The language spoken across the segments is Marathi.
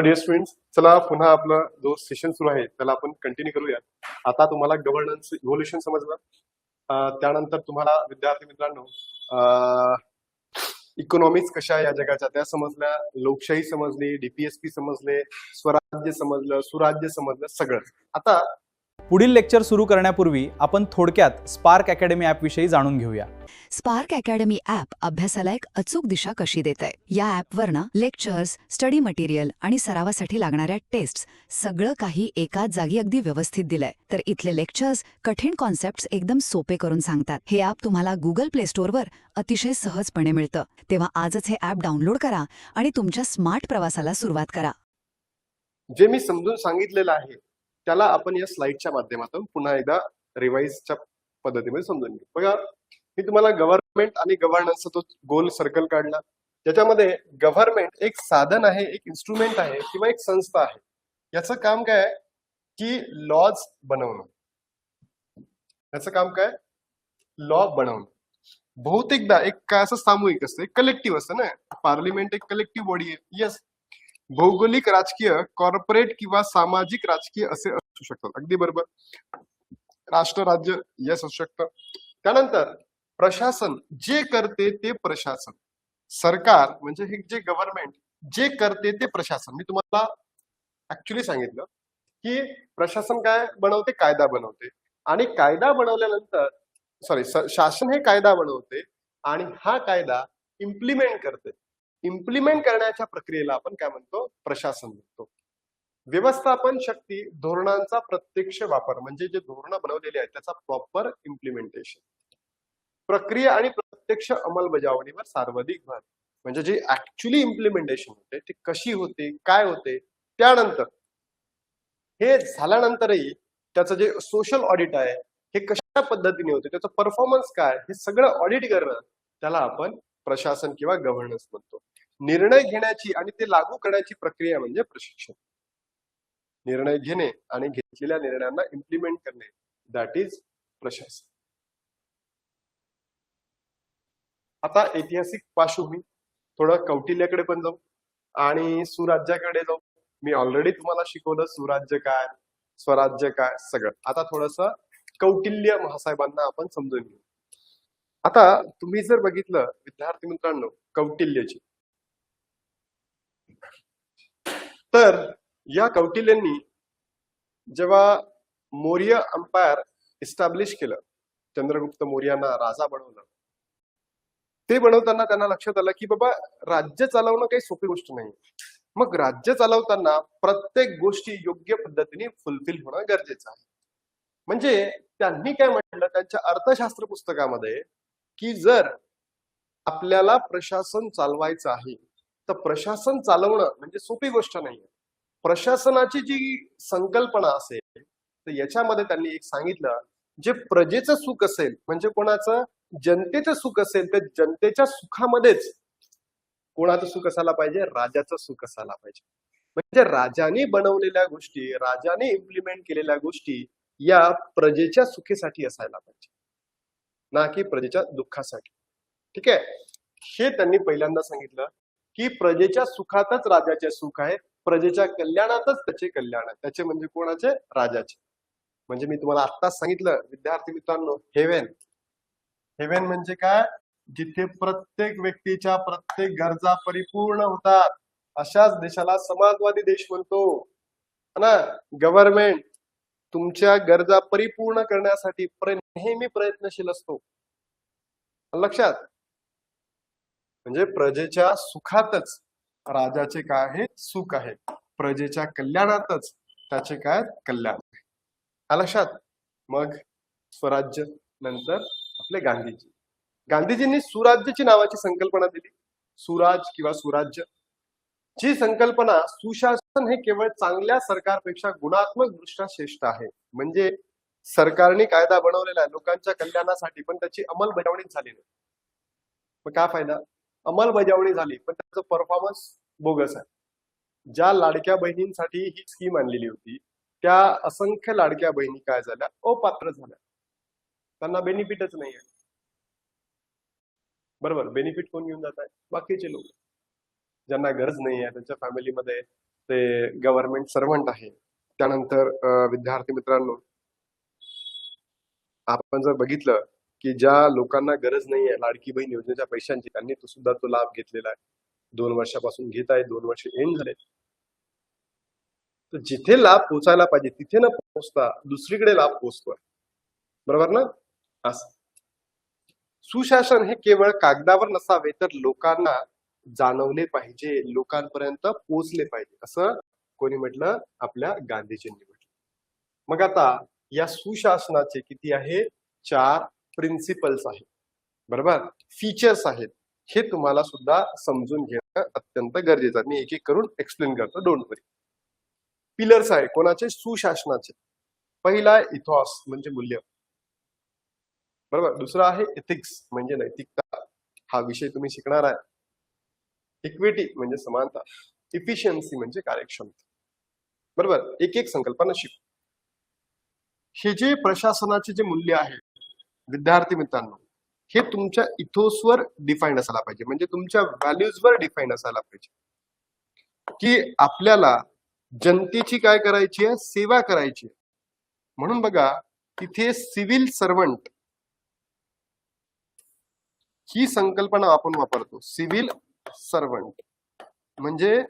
डिअर स्टुडंट्स, चला पुन्हा आपला जो सेशन सुरू आहे त्याला आपण कंटिन्यू करूया. आता तुम्हाला गव्हर्नन्स इव्होल्युशन समजलं, त्यानंतर तुम्हाला विद्यार्थी मित्रांनो इकॉनॉमिक्स कशा या जगाच्या त्या समजल्या, लोकशाही समजली, डीपीएसपी समजले, स्वराज्य समजलं, सुराज्य समजलं, सगळं. आता पुढील लेक्चर सुरू करण्यापूर्वी आपण थोडक्यात स्पार्क अकॅडमी ॲप विषयी जाणून घेऊया. स्पार्क अकॅडमी ॲप अभ्यासाला एक अचूक दिशा कशी देत आहे. या ॲपवरनं लेक्चर्स, स्टडी मटेरियल आणि सरावासाठी लागणाऱ्या टेस्ट्स सगळं काही एकाच जागी अगदी व्यवस्थित दिलंय. तर इथले लेक्चर्स कठीण कॉन्सेप्ट्स एकदम सोपे करून सांगतात. हे ॲप तुम्हाला गुगल प्ले स्टोअरवर अतिशय सहजपणे मिळतं. तेव्हा आजच हे ॲप डाउनलोड करा आणि तुमच्या स्मार्ट प्रवासाला सुरुवात करा. जे मी समजून सांगितलेलं आहे त्याला आपण या स्लाइडच्या माध्यमातून पुन्हा एकदा रिवाइजच्या पद्धतीमध्ये समजून घेऊ. बघा, मी तुम्हाला गव्हर्नमेंट आणि गव्हर्नन्सचा तो गोल सर्कल काढला. ज्याच्यामध्ये गव्हर्नमेंट एक साधन आहे, एक इन्स्ट्रुमेंट आहे किंवा एक संस्था आहे. याचं काम काय आहे की लॉज बनवणं. याचं काम काय, लॉ बनवणं. बहुतेकदा एक काय असं सामूहिक असतं, एक कलेक्टिव्ह असतं ना. पार्लिमेंट एक कलेक्टिव्ह बॉडी आहे. येस, भौगोलिक राजकीय, कॉर्पोरेट किंवा सामाजिक राजकीय असे असू शकतात. अगदी बरोबर. राष्ट्र राज्य यस असू शकतं. त्यानंतर प्रशासन जे करते ते प्रशासन. सरकार म्हणजे हे जे गव्हर्नमेंट जे करते ते प्रशासन. मी तुम्हाला ऍक्च्युली सांगितलं की प्रशासन काय बनवते, कायदा बनवते. आणि कायदा बनवल्यानंतर शासन हे कायदा बनवते आणि हा कायदा इम्प्लिमेंट करते. इम्प्लिमेंट करण्याच्या प्रक्रियेला आपण काय म्हणतो, प्रशासन म्हणतो. व्यवस्थापन शक्ती, धोरणांचा प्रत्यक्ष वापर म्हणजे जे धोरणं बनवलेली आहेत त्याचा प्रॉपर इम्प्लिमेंटेशन. प्रक्रिया आणि प्रत्यक्ष अंमलबजावणीवर सर्वाधिक भर म्हणजे जे ऍक्च्युली इम्प्लिमेंटेशन होते ते कशी होते, काय होते. त्यानंतर हे झाल्यानंतरही त्याचं जे सोशल ऑडिट आहे हे कशा पद्धतीने होते, त्याचं परफॉर्मन्स काय, हे सगळं ऑडिट करणं त्याला आपण प्रशासन किंवा गव्हर्नन्स म्हणतो. निर्णय घेण्याची आणि ते लागू करण्याची प्रक्रिया म्हणजे प्रशिक्षण. निर्णय घेणे आणि घेतलेल्या निर्णयांना इम्प्लिमेंट करणे, दॅट इज प्रशासन. आता ऐतिहासिक पार्श्वभूमी, थोडं कौटिल्याकडे पण जाऊ आणि सुराज्याकडे जाऊ. मी ऑलरेडी तुम्हाला शिकवलं सुराज्य काय, स्वराज्य काय, सगळं. आता थोडस कौटिल्य महासाहेबांना आपण समजून घेऊ. आता तुम्ही जर बघितलं विद्यार्थी मित्रांनो कौटिल्याची, तर या कौटिल्यांनी जेव्हा मौर्य अंपायर इस्टॅब्लिश केलं, चंद्रगुप्त मौर्यांना राजा बनवलं, ते बनवताना त्यांना लक्षात आलं की बाबा राज्य चालवणं काही सोपी गोष्ट नाही. मग राज्य चालवताना प्रत्येक गोष्टी योग्य पद्धतीने फुलफिल होणं गरजेचं आहे. म्हणजे त्यांनी काय म्हटलं त्यांच्या अर्थशास्त्र पुस्तकामध्ये की जर आपल्याला प्रशासन चालवायचं आहे तर प्रशासन चालवणं म्हणजे सोपी गोष्ट नाहीये. प्रशासनाची जी संकल्पना असेल तर याच्यामध्ये त्यांनी एक सांगितलं, जे प्रजेचं सुख असेल म्हणजे कोणाचं, जनतेचं सुख असेल तर जनतेच्या सुखामध्येच कोणाचं सुख असायला पाहिजे, राजाचं सुख असायला पाहिजे. म्हणजे राजाने बनवलेल्या गोष्टी, राजाने इम्प्लिमेंट केलेल्या गोष्टी या प्रजेच्या सुखीसाठी असायला पाहिजे, ना की प्रजेच्या दुःखासाठी. ठीक आहे, हे त्यांनी पहिल्यांदा सांगितलं की प्रजेच्या सुखातच राजाचे सुख आहे, प्रजेच्या कल्याणातच त्याचे कल्याण आहे. त्याचे म्हणजे कोणाचे, राजाचे. म्हणजे मी तुम्हाला आत्ताच सांगितलं विद्यार्थी मित्रांनो, हेवन. हेवन म्हणजे काय, जिथे प्रत्येक व्यक्तीच्या प्रत्येक गरजा परिपूर्ण होतात अशाच देशाला समाजवादी देश म्हणतो ना. गव्हर्नमेंट तुमच्या गरजा परिपूर्ण करण्यासाठी नेहमी प्रयत्नशील असतो. लक्षात, म्हणजे प्रजेच्या सुखातच राजाचे काय आहे, सुख आहे. प्रजेच्या कल्याणातच त्याचे काय, कल्याण आहे. लक्षात. मग स्वराज्य नंतर आपले गांधीजींनी सुराज्याची नावाची संकल्पना दिली. सुराज किंवा सुराज्य, जी संकल्पना सुशासन हे केवळ चांगल्या सरकारपेक्षा गुणात्मक दृष्ट्या श्रेष्ठ आहे. म्हणजे सरकारने कायदा बनवलेला आहे लोकांच्या कल्याणासाठी, पण त्याची अंमलबजावणी झाली नाही. मग काय फायदा, अंमलबजावणी झाली पण त्याचं परफॉर्मन्स बोगस आहे. ज्या लाडक्या बहिणींसाठी ही स्कीम आणलेली होती त्या असंख्य लाडक्या बहिणी काय झाल्या, अपात्र झाल्या. त्यांना बेनिफिटच नाही आहे. बरोबर, बेनिफिट कोण घेऊन जात आहे, बाकीचे लोक ज्यांना गरज नाही आहे, त्यांच्या फॅमिलीमध्ये ते गव्हर्नमेंट सर्वंट आहे. त्यानंतर विद्यार्थी मित्रांनो, आपण जर बघितलं की ज्या लोकांना गरज नाही आहे लाडकी बहीण योजनेच्या पैशांची, त्यांनी तो सुद्धा तो लाभ घेतलेला आहे. 2 वर्षापासून घेत आहे, 2 वर्ष एंड झाले. तर जिथे लाभ पोहोचायला पाहिजे तिथे न पोहोचता दुसरीकडे लाभ पोहोचतोय, बरोबर ना? असं सुशासन हे केवळ कागदावर नसावे तर लोकांना जाणवले पाहिजे, लोकांपर्यंत पोहोचले पाहिजे, असं कोणी म्हटलं? आपल्या गांधीजींनी म्हटलं. मग आता या सुशासनाचे किती आहे? 4 प्रिन्सिपल्स आहेत, बरोबर? फीचर्स आहेत. हे तुम्हाला सुद्धा समजून घेणं अत्यंत गरजेचं आहे. मी एक एक करून एक्सप्लेन करतो, डोंट वरी. पिलर्स आहे कोणाचे? सुशासनाचे. पहिला आहे इथॉस म्हणजे मूल्य, बरोबर. दुसरा आहे एथिक्स म्हणजे नैतिकता, हा विषय तुम्ही शिकणार आहे. इक्विटी म्हणजे समानता, इफिशियन्सी म्हणजे कार्यक्षमता, बरोबर. एक एक संकल्पना शिकू. हे जे प्रशासनाचे जे मूल्य आहे विद्यार्थी मित्रांनो, हे तुमच्या इथोसवर डिफाईन असायला पाहिजे, म्हणजे तुमच्या व्हॅल्यूजवर डिफाईन असायला पाहिजे की आपल्याला जनतेची काय करायची आहे? सेवा करायची आहे. म्हणून बघा तिथे सिव्हिल सर्वंट ही संकल्पना आपण वापरतो. सिव्हिल सर्वंट म्हणजे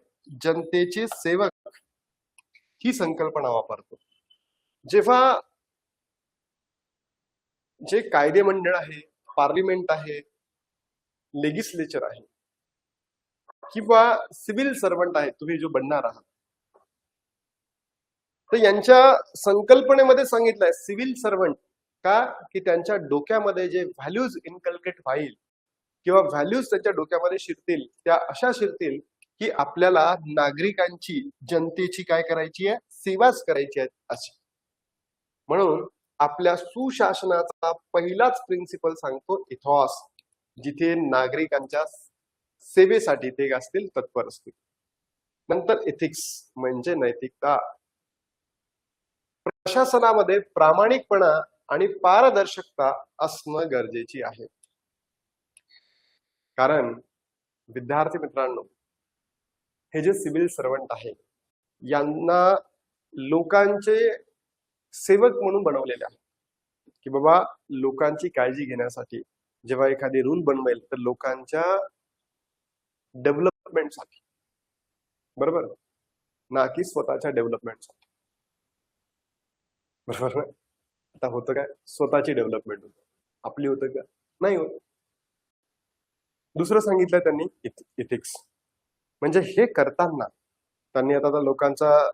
जनतेचे सेवक ही संकल्पना वापरतो. जेव्हा जे कायदे मंडळ आहे, पार्लिमेंट आहे, लेजिस्लेचर आहे किंवा सिव्हिल सर्वंट आहे, तुम्ही जो बनणार आहात, तर यांच्या संकल्पनेमध्ये सांगितलंय सिव्हिल सर्वंट का? की त्यांच्या डोक्यामध्ये जे व्हॅल्यूज इनकल्केट व्हाईल किंवा व्हॅल्यूज त्यांच्या डोक्यामध्ये शिरतील, त्या अशा शिरतील की आपल्याला नागरिकांची, जनतेची काय करायची आहे? सेवाच करायची आहे अशी. म्हणून आपल्या सुशासनाचा पहिलाच प्रिन्सिपल सांगतो इथॉस, जिथे नागरिकांच्या सेवेसाठी ते असतील तत्पर असतील. नंतर एथिक्स म्हणजे नैतिकता. प्रशासनामध्ये प्रामाणिकपणा आणि पारदर्शकता असणं गरजेची आहे. कारण विद्यार्थी मित्रांनो, हे जे सिव्हिल सर्वंट आहे यांना लोकांचे सेवक म्हणून बनवलेले आहे की बाबा लोकांची काळजी घेण्यासाठी जेव्हा एखादी रूल बनवेल तर लोकांच्या डेव्हलपमेंटसाठी, बरोबर ना, की स्वतःच्या डेव्हलपमेंटसाठी, बरोबर. आता होतं काय? स्वतःची डेव्हलपमेंट होतं, आपली होतं का? नाही होत. दुसरं सांगितलं त्यांनी इथिक्स, म्हणजे हे करताना त्यांनी आता लोकांचा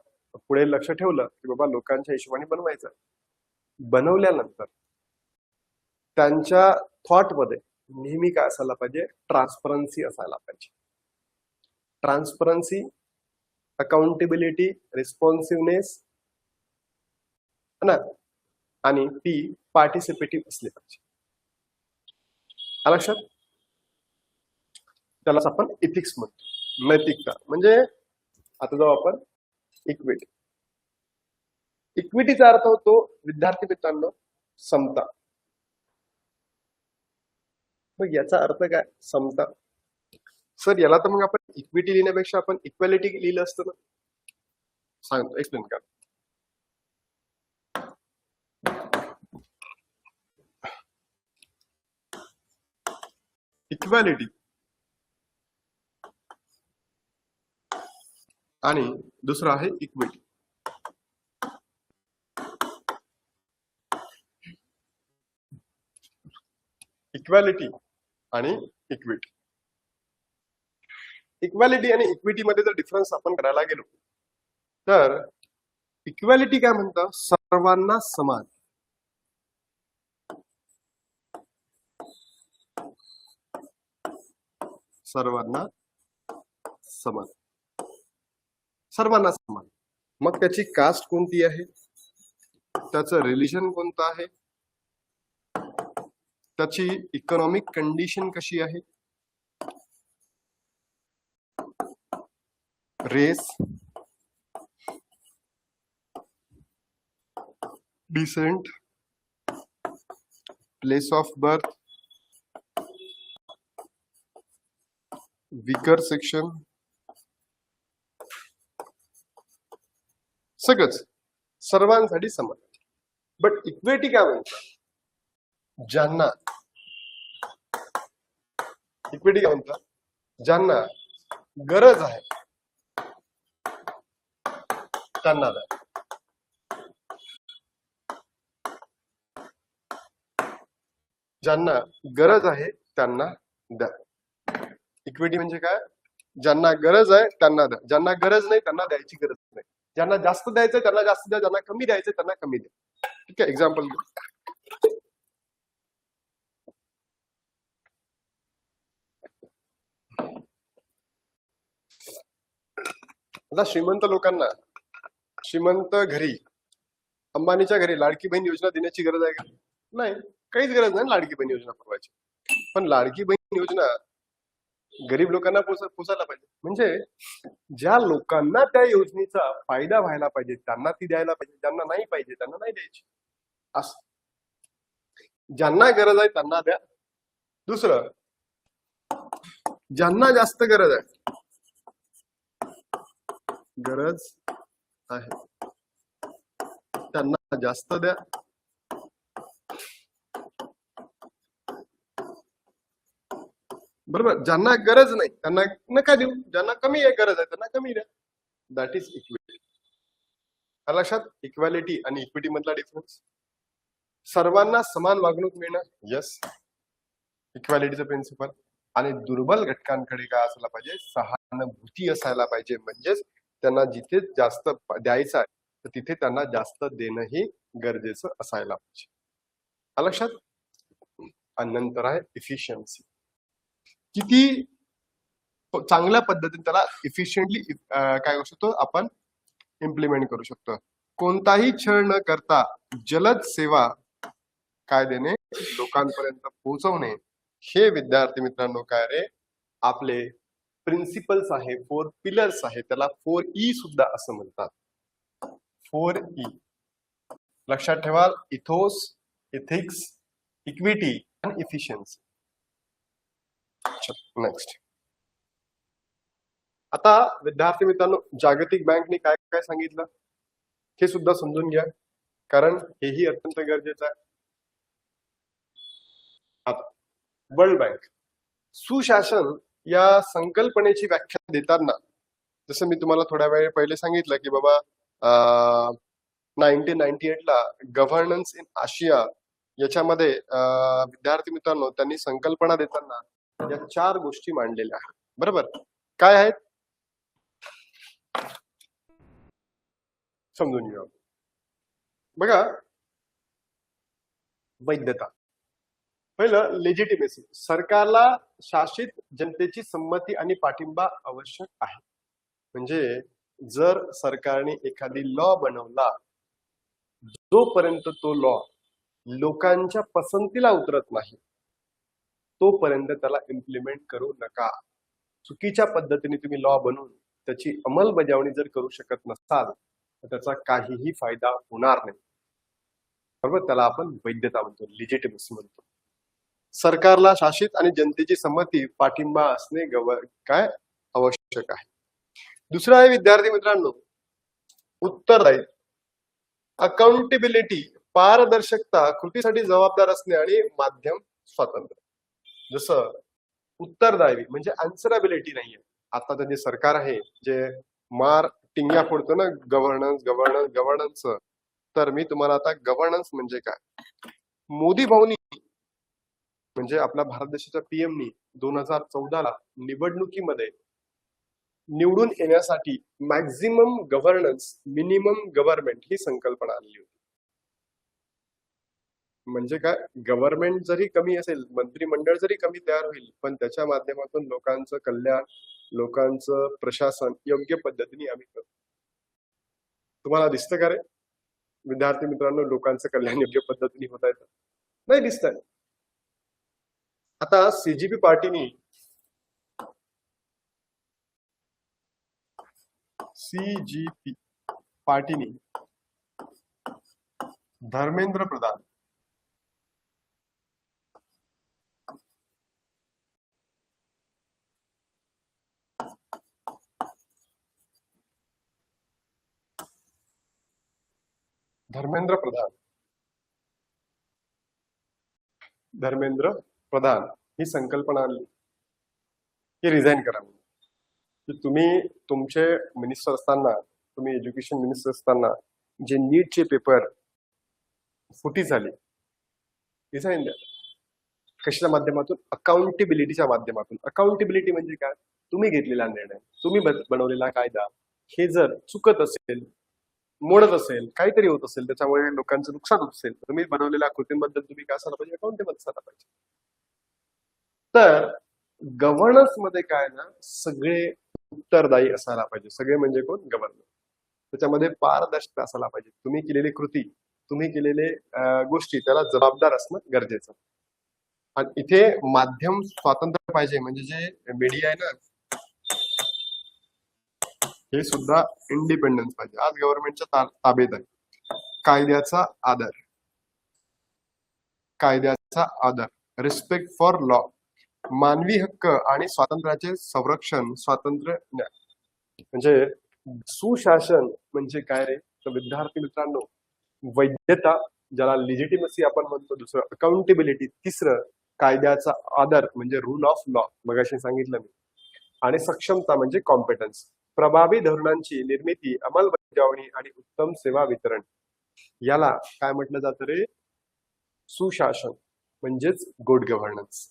पुढे लक्ष ठेवलं की बाबा लोकांच्या हिशोबाने बनवायचं. बनवल्यानंतर त्यांच्या थॉट मध्ये नेहमी काय असायला पाहिजे? ट्रान्सपरन्सी असायला पाहिजे. ट्रान्सपरन्सी, अकाउंटेबिलिटी, रिस्पॉन्सिव्हनेस ना, आणि ती पार्टिसिपेटिव्ह असली पाहिजे. लक्षात? त्यालाच आपण इथिक्स म्हणतो, नैतिकता. म्हणजे आता जाऊ आपण इक्विटी. इक्विटीचा अर्थ होतो विद्यार्थी मित्रांनो समता. मग याचा अर्थ काय? समता. सर याला तर मग आपण इक्विटी लिहिण्यापेक्षा आपण इक्वॅलिटी लिहिलं असतं ना. सांगतो, एक्सप्लेन कर. इक्वॅलिटी आणि दुसरं आहे इक्विटी. इक्वॅलिटी आणि इक्विटी. इक्वॅलिटी आणि इक्विटी मध्ये जर डिफरन्स आपण करायला गेलो तर इक्वॅलिटी काय म्हणतं? सर्वांना समान. सर्वांना समान, सर्वांना समान. मग त्याची कास्ट कोणती आहे? त्याचं रिलिजन कोणतं आहे? त्याची इकॉनॉमिक कंडिशन कशी आहे? Race, descent, place of birth, weaker section, सगळंच सर्वांसाठी समान. बट इक्विटी काय म्हणतात? ज्यांना इक्विटी काय म्हणतात? ज्यांना गरज आहे त्यांना द्या. ज्यांना गरज आहे त्यांना द्या. इक्विटी म्हणजे काय? ज्यांना गरज आहे त्यांना द्या, ज्यांना गरज नाही त्यांना द्यायची गरज नाही. ज्यांना जास्त द्यायचं त्यांना जास्त द्या, ज्यांना कमी द्यायचं त्यांना कमी द्या. ठीक आहे, एक्झाम्पल आता श्रीमंत लोकांना, श्रीमंत घरी, अंबानीच्या घरी लाडकी बहीण योजना देण्याची गरज आहे का? नाही, काहीच गरज नाही लाडकी बहीण योजना पुरवायची. पण लाडकी बहीण योजना गरीब लोकांना पोचायला पाहिजे. म्हणजे ज्या लोकांना त्या योजनेचा फायदा व्हायला पाहिजे त्यांना ती द्यायला पाहिजे, ज्यांना नाही पाहिजे त्यांना नाही द्यायची. असं ज्यांना गरज आहे त्यांना द्या. दुसरं, ज्यांना जास्त गरज आहे त्यांना जास्त द्या. बरोबर, ज्यांना गरज नाही त्यांना नका देऊ, ज्यांना कमी आहे गरज आहे त्यांना कमी द्या. That is equity. लक्षात इक्वॅलिटी आणि इक्विटी मधला डिफरन्स. सर्वांना समान वागणूक मिळणं, यस, इक्वॅलिटीचं प्रिन्सिपल. आणि दुर्बल घटकांकडे काय असायला पाहिजे? सहानुभूती असायला पाहिजे. म्हणजेच त्यांना जिथे जास्त द्यायचं आहे तर तिथे त्यांना जास्त देणंही गरजेचं असायला पाहिजे. लक्षात. आणि नंतर आहे इफिशियन्सी. किती चांगल्या पद्धतीने त्याला इफिशियंटली काय करू शकतो आपण इम्प्लिमेंट करू शकतो. कोणताही छळ न करता जलद सेवा काय देणे, लोकांपर्यंत पोहोचवणे, हे विद्यार्थी मित्रांनो काय रे आपले प्रिन्सिपल्स आहे, 4 पिलर्स आहे. त्याला 4E सुद्धा असं म्हणतात. 4E लक्षात ठेवा. इथोस, इथिक्स, इक्विटी आणि इफिशियन्सी. नेक्स्ट. आता विद्यार्थी मित्रांनो जागतिक बँकने काय काय सांगितलं हे सुद्धा समजून घ्या, कारण हेही अत्यंत गरजेचं आहे. आता वर्ल्ड बँक सुशासन या संकल्पनेची व्याख्या देताना जसं मी तुम्हाला थोड्या वेळ पहिले सांगितलं की बाबा 1998 ला गव्हर्नन्स इन आशिया याच्यामध्ये विद्यार्थी मित्रांनो त्यांनी संकल्पना देताना या 4 गोष्टी मांडलेल्या आहेत. बरोबर, काय आहेत समजून घेऊ. बघा, वैधता. पहिलं लेजिटिमेसी. सरकारला शासित जनतेची संमती आणि पाठिंबा आवश्यक आहे. म्हणजे जर सरकारने एखादी लॉ बनवला, जोपर्यंत तो लॉ लोकांच्या पसंतीला उतरत नाही तोपर्यंत त्याला इम्प्लिमेंट करू नका. चुकीच्या पद्धतीने तुम्ही लॉ बनवून त्याची अंमलबजावणी जर करू शकत नसाल तर त्याचा काहीही फायदा होणार नाही. बरोबर, त्याला आपण वैधता म्हणतो, लिजिटिमेसी म्हणतो. सरकारला शासित आणि जनतेची संमती पाठिंबा असणे काय आवश्यक आहे. दुसरा आहे विद्यार्थी मित्रांनो उत्तरदायित्व. अकाउंटेबिलिटी, पारदर्शकता, कृतीसाठी जबाबदार असणे आणि माध्यम स्वातंत्र्य. जसं उत्तरदायी म्हणजे आन्सरबिलिटी नाहीये. आता जे सरकार आहे जे टिंग्या फोडतो ना गव्हर्नन्स गव्हर्नन्स गव्हर्नन्स, तर मी तुम्हाला आता गव्हर्नन्स म्हणजे काय. मोदी भाऊनी म्हणजे आपल्या भारत देशाच्या पीएमनी 2014 ला निवडणुकीमध्ये निवडून येण्यासाठी मॅक्झिमम गव्हर्नन्स मिनिमम गव्हर्नमेंट ही संकल्पना आणली होती. म्हणजे काय, गव्हर्नमेंट जरी कमी असेल, मंत्रिमंडळ जरी कमी तयार होईल, पण त्याच्या माध्यमातून लोकांचं कल्याण, लोकांचं प्रशासन योग्य पद्धतीने आम्ही करतो. तुम्हाला दिसतं का रे विद्यार्थी मित्रांनो लोकांचं कल्याण योग्य पद्धतीने होत आहे? नाही दिसतंय. आता सीजीपी पार्टीनी धर्मेंद्र प्रधान धर्मेंद्र प्रधान धर्मेंद्र प्रधान ही संकल्पना आणली की रिझाईन करा म्हणून. की तुम्ही तुमचे मिनिस्टर असताना, तुम्ही एज्युकेशन मिनिस्टर असताना जे नीटचे पेपर फुटी झाले, रिझाईन द्या. कशाच्या माध्यमातून? अकाउंटेबिलिटीच्या माध्यमातून. अकाउंटेबिलिटी म्हणजे काय? तुम्ही घेतलेला निर्णय, तुम्ही बनवलेला कायदा हे जर चुकत असेल, मोडत असेल, काहीतरी होत असेल, त्याच्यामुळे लोकांचं नुकसान होत असेल, तुम्ही बनवलेल्या कृतींबद्दल तुम्ही काय असायला पाहिजे? अकाउंटेबल असायला पाहिजे. तर गव्हर्नन्स मध्ये काय ना, सगळे उत्तरदायी असायला पाहिजे. सगळे म्हणजे कोण? गव्हर्नर. त्याच्यामध्ये पारदर्शकता असायला पाहिजे. तुम्ही केलेली कृती, तुम्ही केलेले गोष्टी त्याला जबाबदार असणं गरजेचं. आणि इथे माध्यम स्वातंत्र्य पाहिजे. म्हणजे जे मीडिया आहे ना, हे सुद्धा इंडिपेंडन्स पाहिजे. आज गव्हर्नमेंटच्या ताब्यात आहे. कायद्याचा आदर, कायद्याचा आदर, रिस्पेक्ट फॉर लॉ, मानवी हक्क आणि स्वातंत्र्याचे संरक्षण, स्वातंत्र्य न्याय. म्हणजे सुशासन म्हणजे काय रे? तर विद्यार्थी मित्रांनो, वैधता, ज्याला लिजिटिमसी आपण म्हणतो. दुसरं अकाउंटेबिलिटी. तिसरं कायद्याचा आदर म्हणजे रूल ऑफ लॉ, मगाशी सांगितलं मी. आणि सक्षमता म्हणजे कॉम्पिटन्स. प्रभावी धोरणांची निर्मिती, अंमलबजावणी आणि उत्तम सेवा वितरण, याला काय म्हटलं जातं रे? सुशासन म्हणजेच गुड गव्हर्नन्स.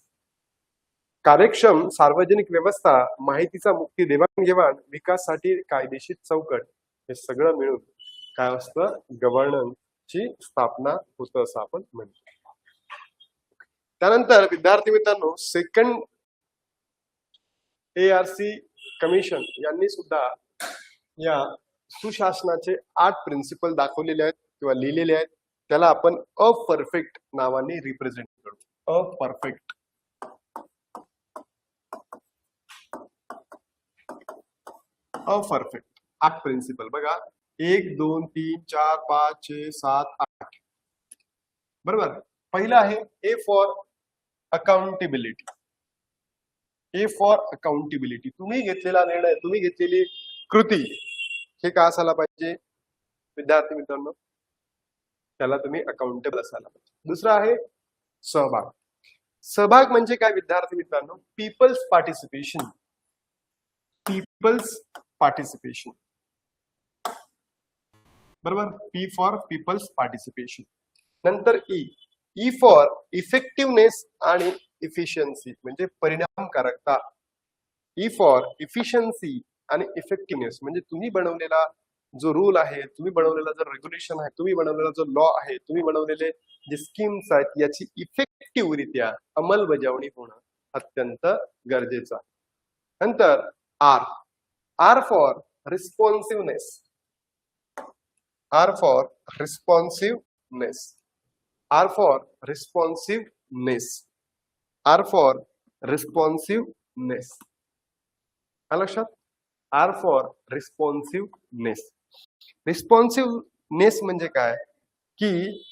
कार्यक्षम सार्वजनिक व्यवस्था, माहितीचा मुक्ती देवाणघेवाण, विकासासाठी कायदेशीर चौकट, हे सगळं मिळून काय असतं? गव्हर्नन्सची स्थापना होतं असं आपण म्हणतो. त्यानंतर विद्यार्थी मित्रांनो, सेकंड ARC कमिशन यांनी सुद्धा या सुशासनाचे 8 प्रिन्सिपल दाखवलेले आहेत किंवा लिहिलेले आहेत. त्याला आपण अपर्फेक्ट नावाने रिप्रेझेंट करू. अपर्फेक्ट. अपर्फेक्ट 8 प्रिन्सिपल बघा. 1 2 3 4 5 6 7 8. बरोबर. पहिलं आहे ए for accountability. A for accountability. तुम्ही घेतलेला निर्णय, तुम्ही घेतलेली कृती, हे काय असायला पाहिजे विद्यार्थी मित्रांनो? त्याला तुम्ही अकाउंटेबल असायला पाहिजे. दुसरं आहे सहभाग. सहभाग म्हणजे काय विद्यार्थी मित्रांनो? People's participation. People's participation. बरोबर. P for people's participation. नंतर ई फॉर इफेक्टिव्हनेस आणि इफिशियन्सी म्हणजे परिणामकारकता. ई फॉर इफिशियन्सी आणि इफेक्टिव्हनेस म्हणजे तुम्ही बनवलेला जो रूल आहे, तुम्ही बनवलेला जो रेग्युलेशन आहे, तुम्ही बनवलेला जो लॉ आहे, तुम्ही बनवलेले जे स्कीम्स आहेत, याची इफेक्टिव्हरित्या अंमलबजावणी होणं अत्यंत गरजेचं आहे. नंतर R for responsiveness. R for responsiveness. R for responsiveness. R for responsiveness. लक्षात? R for रिस्पॉन्सिव्हनेस. रिस्पॉन्सिव्हनेस म्हणजे काय? की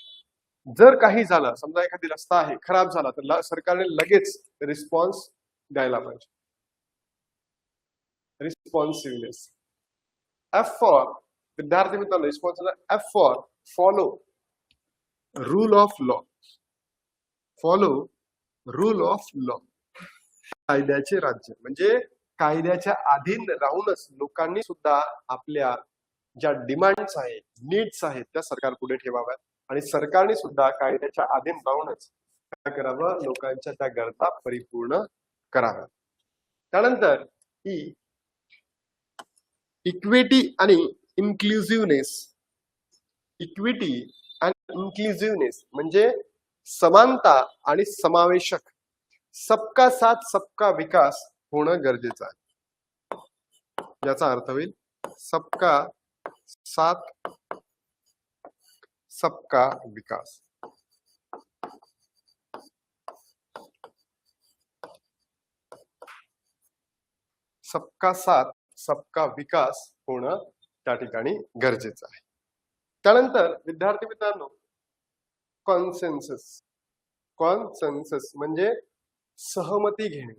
जर काही झालं, समजा एखादी रस्ता आहे खराब झाला, तर सरकारने लगेच रिस्पॉन्स द्यायला पाहिजे. रिस्पॉन्सिव्हनेस. एफ फॉर विद्यार्थी मित्रांनो, responsiveness. F for follow rule of law. Follow rule of law. कायद्याचे राज्य म्हणजे कायद्याच्या अधीन राहूनच लोकांनी सुद्धा आपल्या ज्या डिमांड्स आहेत, नीड्स आहेत, त्या सरकार पुढे ठेवाव्यात. आणि सरकारने सुद्धा कायद्याच्या अधीन राहूनच काय करावं? लोकांच्या त्या गरजा परिपूर्ण कराव्यात. त्यानंतर इक्विटी आणि इन्क्लुझिव्हनेस. इक्विटी आणि इन्क्लुझिव्हनेस म्हणजे समानता आणि समावेशक. सबका साथ सबका विकास होणं गरजेचं आहे. याचा अर्थ होईल सबका साथ सबका विकास. सबका साथ सबका विकास होणं त्या ठिकाणी गरजेचं आहे. त्यानंतर विद्यार्थी मित्रांनो, कॉन्सेन्सस. कॉन्सेन्सस म्हणजे सहमती घेणे,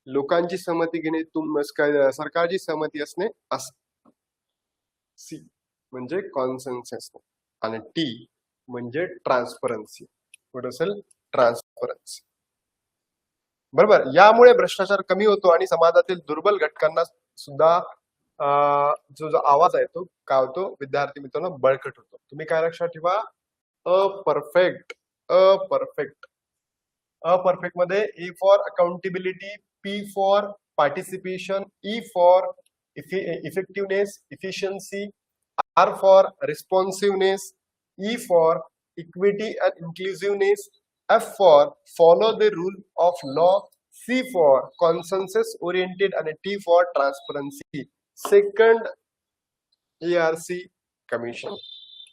लोकांची सहमती घेणे, सरकारची सहमती असणे. सी म्हणजे कॉन्सेन्सस. आणि टी म्हणजे ट्रान्सपरन्सी. कुठं असेल? ट्रान्सपरन्सी. बरोबर. यामुळे भ्रष्टाचार कमी होतो आणि समाजातील दुर्बल घटकांना सुद्धा जो आवाज आहे तो काय होतो? विद्यार्थी मित्रांनो बळकट होतो. तुम्ही काय लक्षात ठेवा? अपर्फेक्ट. अपर्फेक्ट. अपर्फेक्ट मध्ये A for accountability, P for participation, E for effectiveness, efficiency, R for responsiveness, E for equity and inclusiveness, F for follow the rule of law, C for consensus oriented and T for transparency. Second ERC commission.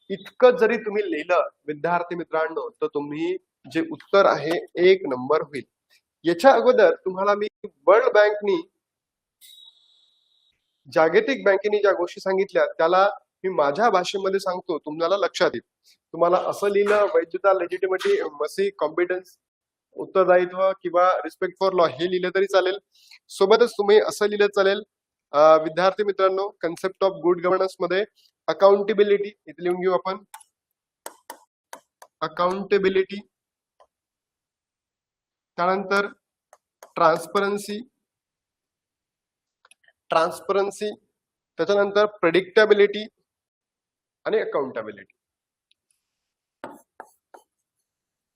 इतकं जरी तुम्ही लिहिलं विद्यार्थी मित्रांनो तर तुम्ही जे उत्तर आहे 1 नंबर होईल. याच्या अगोदर तुम्हाला मी वर्ल्ड बँकनी जागतिक बँकेने ज्या गोष्टी सांगितल्या त्याला मी माझ्या भाषेमध्ये सांगतो, तुम्हाला लक्षात येईल. तुम्हाला असं लिहिलं वैधता, लेजिटिमिटी, मसी, कॉम्पिटन्स, उत्तरदायित्व किंवा रिस्पेक्ट फॉर लॉ हे लिहिलं तरी चालेल. सोबतच तुम्ही असं लिहिलं चालेल विद्यार्थी मित्रांनो कन्सेप्ट ऑफ गुड गव्हर्नन्स मध्ये अकाउंटेबिलिटी इथे लिहून घेऊ आपण. अकाउंटेबिलिटी, त्यानंतर ट्रान्सपरन्सी, ट्रान्सपरन्सी, त्याच्यानंतर प्रेडिक्टेबिलिटी आणि accountability.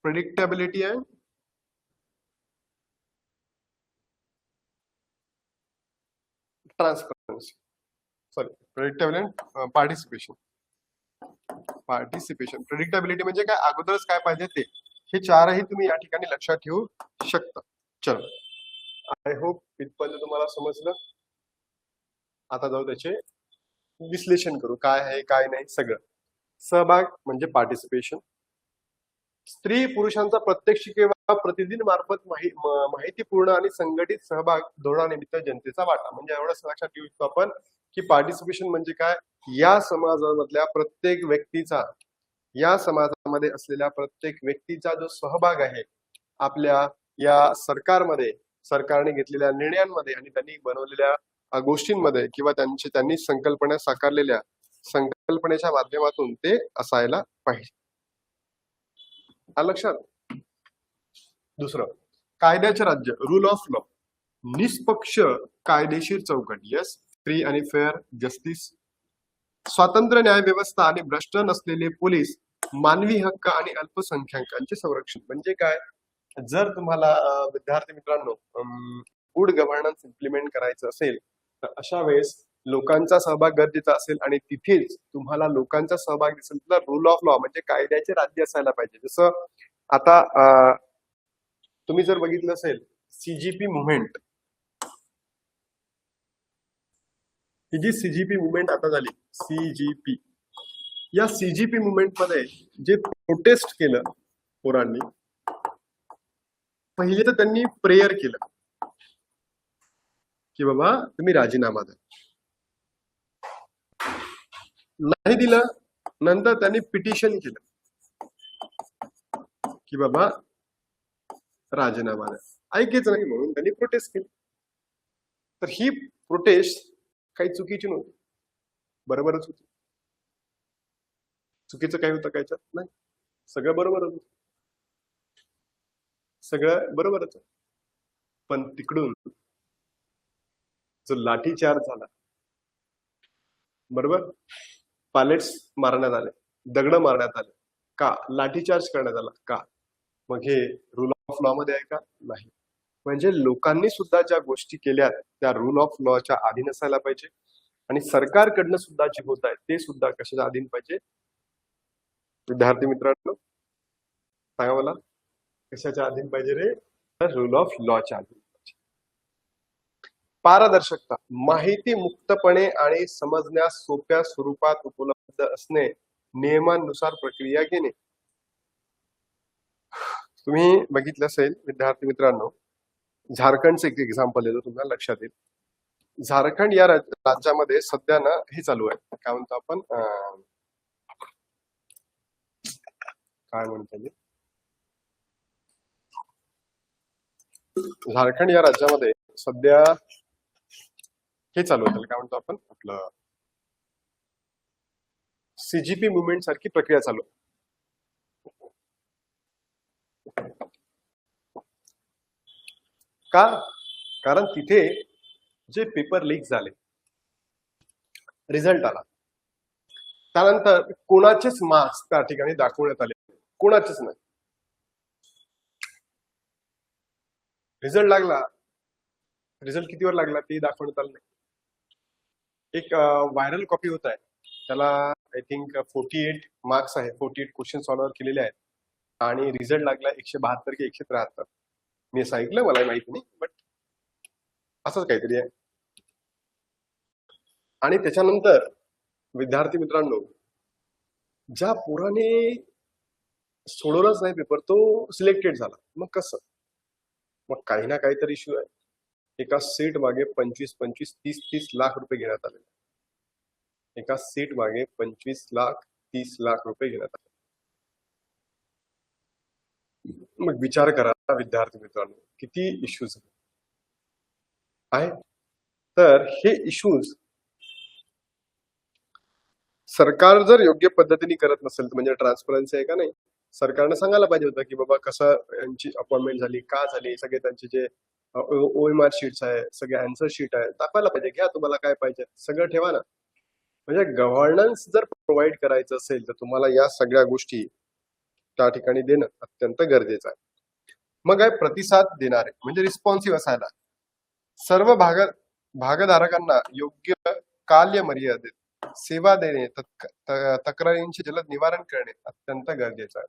Predictability and transparency, sorry predictability and participation. Participation, predictability म्हणजे काय? अगोदरच काय पाहिजे ते. हे चारही तुम्ही या ठिकाणी लक्षात ठेवू शकता. चलो, आय होप इथपर्यंत तुम्हाला समजलं. आता जाऊ त्याचे विश्लेषण करू, काय आहे काय नाही सगळं. सहभाग म्हणजे पार्टिसिपेशन. स्त्री पुरुषांचा प्रत्यक्ष किंवा प्रतिनिधी मार्फत माहितीपूर्ण आणि संघटित सहभाग धोरणानिमित्त जनतेचा वाटा. म्हणजे एवढंच लक्षात ठेवू शकतो आपण की पार्टिसिपेशन म्हणजे काय? या समाजामधल्या प्रत्येक व्यक्तीचा, या समाजामध्ये असलेल्या प्रत्येक व्यक्तीचा जो सहभाग आहे आपल्या या सरकारमध्ये, सरकारने घेतलेल्या निर्णयांमध्ये आणि त्यांनी बनवलेल्या गोष्टींमध्ये किंवा त्यांनी संकल्पना साकारलेल्या संकल्पनेच्या माध्यमातून ते असायला पाहिजे. लक्षात. दुसरं, कायद्याचे राज्य, रूल ऑफ लॉ, निष्पक्ष कायदेशीर चौकट, यस, फ्री आणि फेअर जस्टिस, स्वातंत्र्य न्याय व्यवस्था आणि भ्रष्ट नसलेले पोलीस, मानवी हक्क आणि अल्पसंख्याकांचे संरक्षण. म्हणजे काय? जर तुम्हाला विद्यार्थी मित्रांनो गुड गव्हर्नन्स इम्प्लिमेंट करायचं असेल तर अशा वेळेस लोकांचा सहभाग गरजेचा असेल आणि तिथेच तुम्हाला लोकांचा सहभाग दिसेल तर रूल ऑफ लॉ म्हणजे कायद्याचे राज्य असायला पाहिजे. जसं आता तुम्ही जर बघितलं असेल सीजीपी मुव्हमेंट, ही जी सीजीपी मुव्हमेंट आता झाली, सीजीपी, या सीजीपी मुव्हमेंट मध्ये जे प्रोटेस्ट केलं पोरांनी, पहिले तर त्यांनी प्रेयर केलं की बाबा तुम्ही राजीनामा द्या. नाही दिलं, नंतर त्यांनी पिटिशन केलं की बाबा राजीनामा द्या. ऐकायचं नाही म्हणून त्यांनी प्रोटेस्ट केली. तर ही प्रोटेस्ट काही चुकीची नव्हती, बरोबरच होती. चुकीचं काही होतं कायच्यात नाही, सगळं बरोबर होतं, सगळं बरोबरच. पण तिकडून जो लाठीचार्ज झाला, बरोबर, पॅलेट्स मारण्यात आले, दगड मारण्यात आले, का? लाठीचार्ज करण्यात आला, का? मग हे रूल ऑफ लॉ मध्ये आहे का? नाही. म्हणजे लोकांनी सुद्धा ज्या गोष्टी केल्या त्या रूल ऑफ लॉच्या अधीन असायला पाहिजे आणि सरकारकडनं सुद्धा जे होत आहे ते सुद्धा कशाच्या अधीन पाहिजे? विद्यार्थी मित्रांनो सांगा मला, कशाच्या अधीन पाहिजे रे? रूल ऑफ लॉच्या अधीन. पारदर्शकता, माहिती मुक्तपणे आणि समजण्यास सोप्या स्वरूपात उपलब्ध असणे, नियमानुसार प्रक्रिया घेणे. तुम्ही बघितलं असेल विद्यार्थी मित्रांनो, झारखंडचं एक एक्झाम्पल देतो तुम्हाला लक्षात येईल. झारखंड या राज्यामध्ये सध्या ना हे चालू आहे, काय म्हणतो आपण, काय म्हणतो, झारखंड या राज्यामध्ये सध्या हे चालू आहे, काय म्हणतो आपण, आपलं सीजीपी मुवमेंट सारखी प्रक्रिया चालू आहे. का? कारण तिथे जे पेपर लीक झाले, रिझल्ट आला, त्यानंतर कोणाचेच मार्क्स त्या ठिकाणी दाखवण्यात आले, कोणाचेच नाही. रिझल्ट लागला, रिझल्ट कितीवर लागला ते दाखवण्यात आलं नाही. एक व्हायरल कॉपी होत आहे, त्याला आय थिंक 48 मार्क्स आहे, 48 क्वेश्चन सॉल्व्ह केलेले आहेत आणि रिझल्ट लागला 172 की 173. मी असं ऐकलं, मला माहिती नाही, बट असंच काहीतरी आहे. आणि त्याच्यानंतर विद्यार्थी मित्रांनो, ज्या पोराने सोडवलाच नाही पेपर तो सिलेक्टेड झाला. मग कसं? मग काही ना काहीतरी इश्यू आहे. एका सीट मागे 25, 30 लाख रुपये घेण्यात आले. एका सीट मागे 25 लाख, 30 लाख रुपये घेण्यात आले. मग विचार करा विद्यार्थी मित्रांनो, किती इश्यूज आहे. तर हे इश्यूज सरकार जर योग्य पद्धतीने करत नसेल तर, म्हणजे ट्रान्सपरन्सी आहे का नाही, सरकारने सांगायला पाहिजे होतं की बाबा कसं यांची अपॉइंटमेंट झाली, का झाली, सगळे त्यांचे जे OMR शीट्स आहे, सगळे आन्सर शीट आहे, दाखवायला पाहिजे. घ्या, तुम्हाला काय पाहिजे सगळं ठेवा ना. म्हणजे गव्हर्नन्स जर प्रोव्हाइड करायचं असेल तर तुम्हाला या सगळ्या गोष्टी त्या ठिकाणी देणं अत्यंत गरजेचं आहे. मग काय, प्रतिसाद देणारे म्हणजे रिस्पॉन्सिव्ह असायला, सर्व भागधारकांना योग्य काल्य मर्यादेत सेवा देणे, तक्रारींचे जलद निवारण करणे अत्यंत गरजेचं आहे.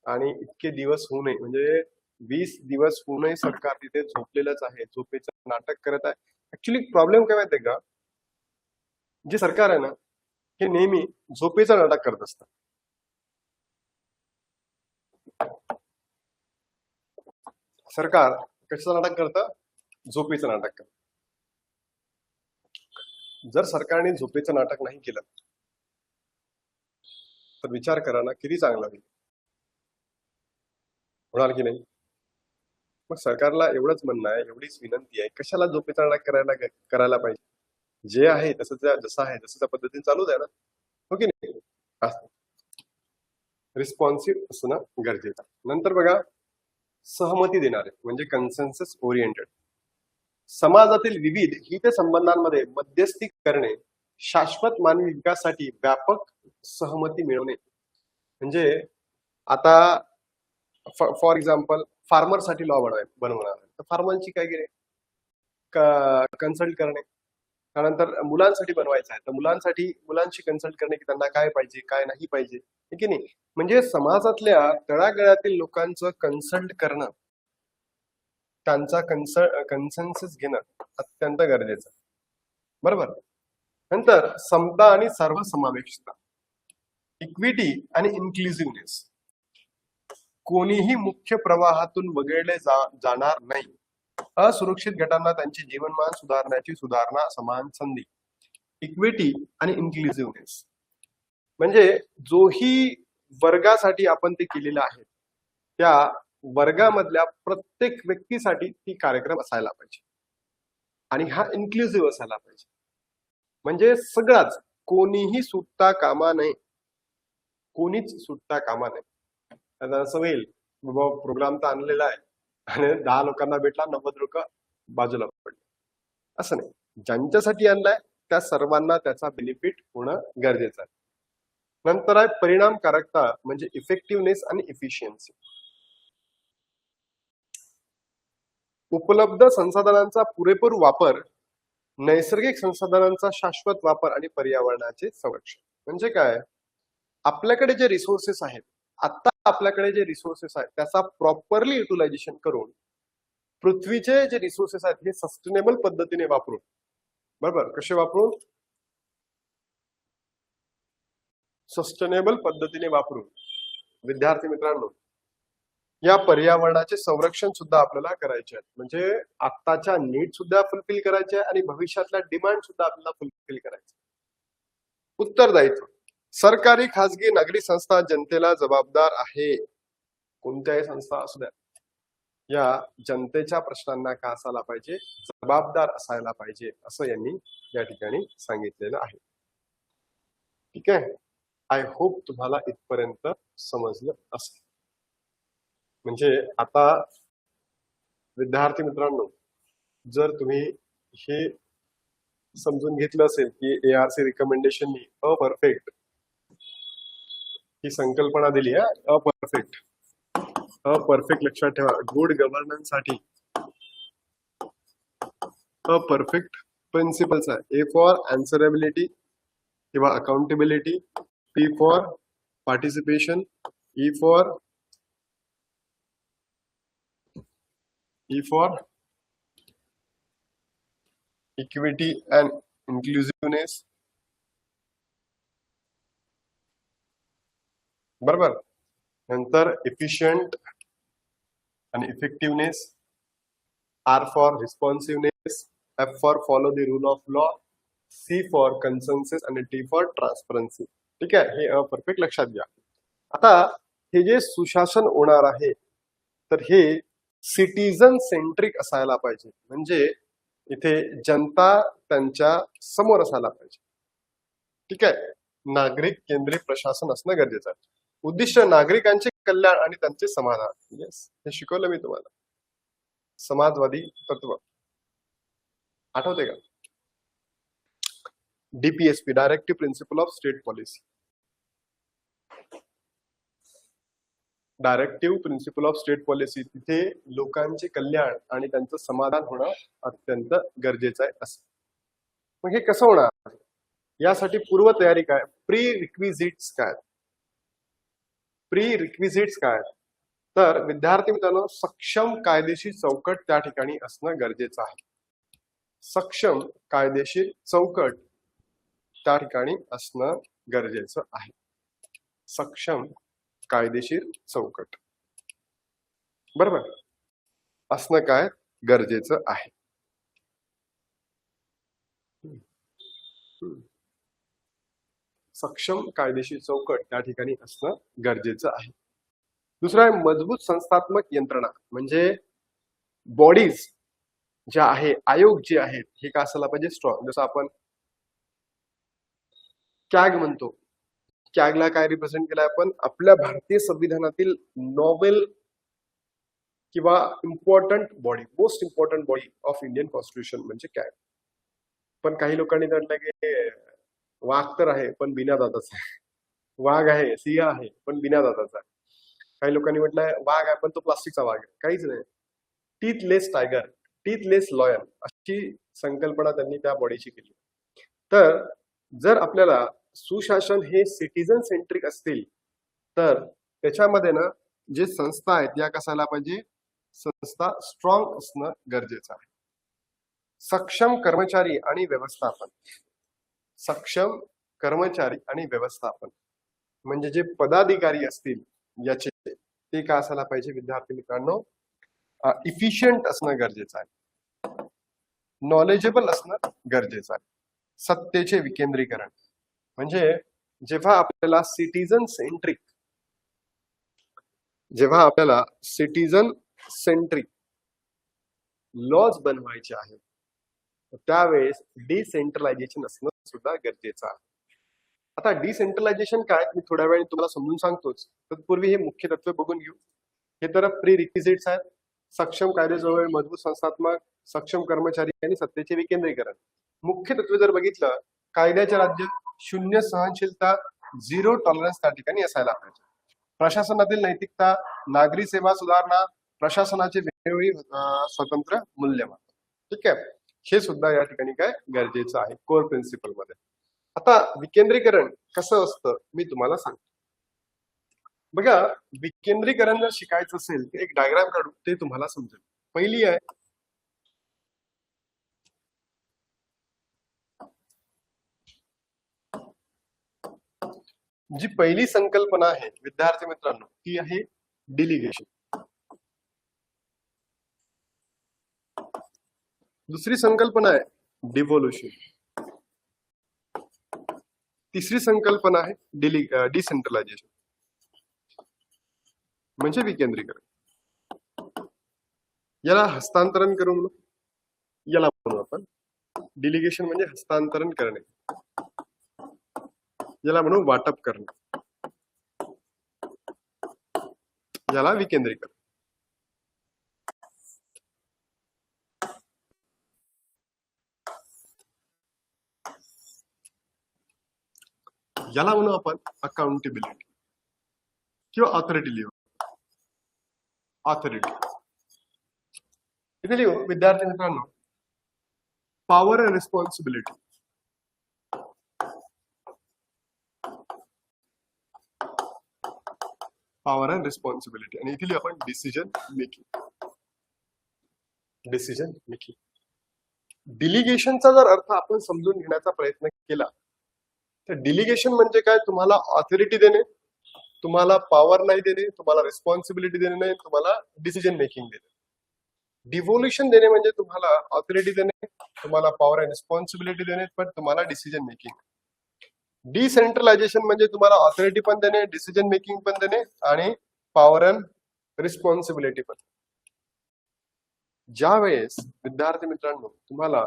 आणि इतके दिवस होऊ नये, म्हणजे 20 दिवस होऊ नये सरकार तिथे झोपलेलंच आहे, झोपेचं नाटक करत आहे. ऍक्च्युली प्रॉब्लेम काय माहितीये का, जे सरकार आहे ना, हे नेहमी झोपेचं नाटक करत असतं. सरकार कशाचं नाटक करतं? झोपेचं नाटक करतं. जर सरकारने झोपेचं नाटक नाही केलं तर विचार करा ना, किती चांगलं होईल. होणार की नाही? मग सरकारला एवढंच म्हणणं आहे, एवढीच विनंती आहे, कशाला झोपेचं नाटक करायला पाहिजे. जे आहे तसं जसं आहे तसं त्या पद्धतीने चालू द्या ना, हो की नाही? रिस्पॉन्सिव्ह असणं गरजेचं. नंतर बघा, सहमती देणारे म्हणजे कन्सेन्सस ओरिएंटेड. समाजातील विविध हितसंबंधांमध्ये मध्यस्थी करणे, शाश्वत मानवी विकासासाठी व्यापक सहमती मिळवणे. म्हणजे आता फॉर एक्झाम्पल फार्मरसाठी लॉ बनवणार आहे, तर फार्मरची काय केले, कन्सल्ट करणे. त्यानंतर मुलांसाठी बनवायचं आहे तर मुलांशी कन्सल्ट करणे की त्यांना काय पाहिजे, काय नाही पाहिजे, की नाही. म्हणजे समाजातल्या तळागाळातील लोकांचं कन्सल्ट करणं, त्यांचा कन्सेन्सस घेणं अत्यंत गरजेचं, बरोबर. नंतर समता आणि सर्वसमावेशता, इक्विटी आणि इन्क्लुझिव्हनेस. कोणीही मुख्य प्रवाहातून वगळले जाणार नाही. असुरक्षित गटांना त्यांचे जीवनमान सुधारण्याची सुधारणा, समान संधी. इक्विटी आणि इन्क्लुझिव्हनेस म्हणजे जोही वर्गासाठी आपण ते केलेलं आहे, त्या वर्गामधल्या प्रत्येक व्यक्तीसाठी ती कार्यक्रम असायला पाहिजे. आणि हा इन्क्लुझिव्ह असायला पाहिजे, म्हणजे सगळाच, कोणीही सुटता कामा नये, कोणीच सुटता कामा नये. आता असं होईल, बाबा प्रोग्राम तर आणलेला आहे आणि 10 लोकांना भेटला, 90 लोक बाजूला पडले, असं नाही. ज्यांच्यासाठी आणलाय त्या सर्वांना त्याचा बेनिफिट होणं गरजेचं आहे. नंतर आहे परिणामकारकता म्हणजे इफेक्टिव्हनेस आणि इफिशियन्सी. उपलब्ध संसाधनांचा पुरेपूर वापर, नैसर्गिक संसाधनांचा शाश्वत वापर आणि पर्यावरणाचे संरक्षण. म्हणजे काय, आपल्याकडे जे रिसोर्सेस आहेत, आता आपल्याकडे जे रिसोर्सेस आहेत त्याचा प्रॉपरली युटिलायझेशन करून पृथ्वीचे जे रिसोर्सेस आहेत हे सस्टेनेबल पद्धतीने वापरून, बरोबर, कसे वापरून, सस्टेनेबल पद्धतीने वापरून विद्यार्थी मित्रांनो या पर्यावरणाचे संरक्षण सुद्धा आपल्याला करायचे आहे. म्हणजे आत्ताच्या नीड सुद्धा फुलफिल करायचे आहे आणि भविष्यातल्या डिमांड सुद्धा आपल्याला फुलफिल करायचे. उत्तरदायित्व, सरकारी, खासगी, नागरी संस्था जनतेला जबाबदार आहे. कोणत्याही संस्था असू द्या, या जनतेच्या प्रश्नांना का असायला पाहिजे, जबाबदार असायला पाहिजे, असं यांनी या ठिकाणी सांगितलेलं आहे. ठीक आहे. आय होप तुम्हाला इथपर्यंत समजलं असेल. म्हणजे आता विद्यार्थी मित्रांनो, जर तुम्ही हे समजून घेतलं असेल की ARC रिकमेंडेशननी अपर्फेक्ट ही संकल्पना दिली आहे. अपर्फेक्ट लक्षात ठेवा. गुड गव्हर्नन्स साठी अपर्फेक्ट प्रिन्सिपल्स आहे. A फॉर आन्सरेबिलिटी किंवा accountability, P for participation, E for equity and inclusiveness. बरोबर. नंतर एफिशियंट आणि effectiveness, R for responsiveness, F for follow the rule of law, C for consensus आणि T फॉर ट्रान्सपरन्सी. ठीक आहे, हे अपर्फेक्ट लक्षात घ्या. आता हे जे सुशासन होणार आहे तर हे सिटीजन सेंट्रिक असायला पाहिजे. म्हणजे इथे जनता त्यांच्या समोर असायला पाहिजे. ठीक आहे, नागरिक केंद्रीय प्रशासन असणं गरजेचं आहे. उद्दिष्ट नागरिकांचे कल्याण आणि त्यांचे समाधान. येस, हे शिकवलं मी तुम्हाला. समाजवादी तत्व आठवते का? DPSP, directive principle of state policy. Directive principle of state policy, तिथे लोकांचे कल्याण आणि त्यांचं समाधान होणं अत्यंत गरजेचं आहे असं. मग हे कसं होणार? यासाठी पूर्व तयारी काय? प्री रिक्विजिट्स काय? तर विद्यार्थी मित्रांनो, सक्षम कायदेशीर चौकट त्या ठिकाणी असणं गरजेचं आहे. सक्षम कायदेशीर चौकट त्या ठिकाणी असणं गरजेचं आहे. सक्षम कायदेशीर चौकट बरोबर असणं काय गरजेचं आहे. सक्षम कायदेशीर चौकट त्या ठिकाणी असणं गरजेचं आहे. दुसरा आहे मजबूत संस्थात्मक यंत्रणा. म्हणजे बॉडीज ज्या आहे, आयोग जे आहेत, हे काय असायला पाहिजे? स्ट्रॉंग. जसं आपण कॅग म्हणतो. कॅगला काय रिप्रेझेंट केलं आपण? आपल्या भारतीय संविधानातील नॉवेल किंवा important body, most important body of Indian constitution म्हणजे कॅग. पण काही लोकांनी म्हटलं की वाघ तर आहे पण बिना दाताचा आहे. वाघ आहे, सिंह आहे पण बिना दाताचा आहे. काही लोकांनी म्हटलंय वाघ आहे पण तो प्लास्टिकचा वाघ आहे. काहीच नाही. टीथलेस टायगर, टीथलेस लॉयन अशी संकल्पना त्यांनी त्या बॉडीची केली. तर जर आपल्याला सुशासन हे सिटीजन सेंट्रिक असतील तर त्याच्यामध्ये ना जे संस्था आहेत या कसायला पाहिजे? संस्था स्ट्रॉंग असणं गरजेचं आहे. सक्षम कर्मचारी आणि व्यवस्थापन. सक्षम कर्मचारी आणि व्यवस्थापन म्हणजे जे पदाधिकारी असतील याचे ते काय असायला पाहिजे विद्यार्थी मित्रांनो? इफिशियंट असणं गरजेचं आहे. नॉलेजेबल असणं गरजेचं आहे. सत्तेचे विकेंद्रीकरण म्हणजे जेव्हा आपल्याला सिटीजन सेंट्रिक लॉज बनवायचे आहेत त्यावेळेस डिसेंट्रलायझेशन असणं सुद्धा गरजेचं आहे. आता डिसेंट्रलायझेशन काय मी थोड्या वेळाने तुम्हाला समजून सांगतोच. तत्पूर्वी हे मुख्य तत्व बघून घेऊ. हे तर प्री रिक्विजिट्स आहेत. सक्षम कायदेजवळ, मजबूत संस्थात्मक, सक्षम कर्मचारी आणि सत्तेचे विकेंद्रीकरण. मुख्य तत्व जर बघितलं, कायद्याचे राज्य, शून्य सहनशीलता, झिरो टॉलरन्स त्या ठिकाणी असायला पाहिजे. प्रशासनातील नैतिकता, नागरी सेवा सुधारणा, प्रशासनाचे वेळोवेळी स्वतंत्र मूल्यमापन. ठीक आहे, हे सुद्धा या ठिकाणी काय गरजेचं आहे कोर प्रिन्सिपल मध्ये. आता विकेंद्रीकरण कसं असतं मी तुम्हाला सांगतो. बघा, विकेंद्रीकरण जर शिकायचं असेल तर एक डायग्राम काढू, ते तुम्हाला समजेल. पहिली आहे जी पहिली संकल्पना आहे विद्यार्थी मित्रांनो ती आहे डिलिगेशन. दुसरी संकल्पना आहे डिव्होल्यूशन. तिसरी संकल्पना आहे डिसेंट्रलायझेशन म्हणजे विकेंद्रीकरण. याला हस्तांतरण करू म्हणून याला म्हणू आपण. डिलिगेशन म्हणजे हस्तांतरण करणे. याला म्हणू वाटप करणे, याला विकेंद्रीकरण. याला म्हणू आपण अकाउंटेबिलिटी किंवा ऑथॉरिटी लिहू. ऑथॉरिटी इथे लिहू विद्यार्थी मित्रांनो, power and responsibility. Power and responsibility आणि इथे लिहू आपण डिसिजन मेकिंग. Decision making. डिलिगेशनचा जर अर्थ आपण समजून घेण्याचा प्रयत्न केला तर डिलिगेशन म्हणजे काय, तुम्हाला ऑथॉरिटी देणे, तुम्हाला पॉवर नाही देणे, तुम्हाला रिस्पॉन्सिबिलिटी देणे नाही, तुम्हाला डिसिजन मेकिंग देणे. डिव्होल्युशन देणे म्हणजे तुम्हाला ऑथॉरिटी देणे, तुम्हाला पॉवर अँड रिस्पॉन्सिबिलिटी देणे, पण तुम्हाला डिसिजन मेकिंग. डिसेंट्रलायझेशन म्हणजे तुम्हाला ऑथॉरिटी पण देणे, डिसिजन मेकिंग पण देणे आणि पॉवर अँड रिस्पॉन्सिबिलिटी पण. ज्या वेळेस विद्यार्थी मित्रांनो तुम्हाला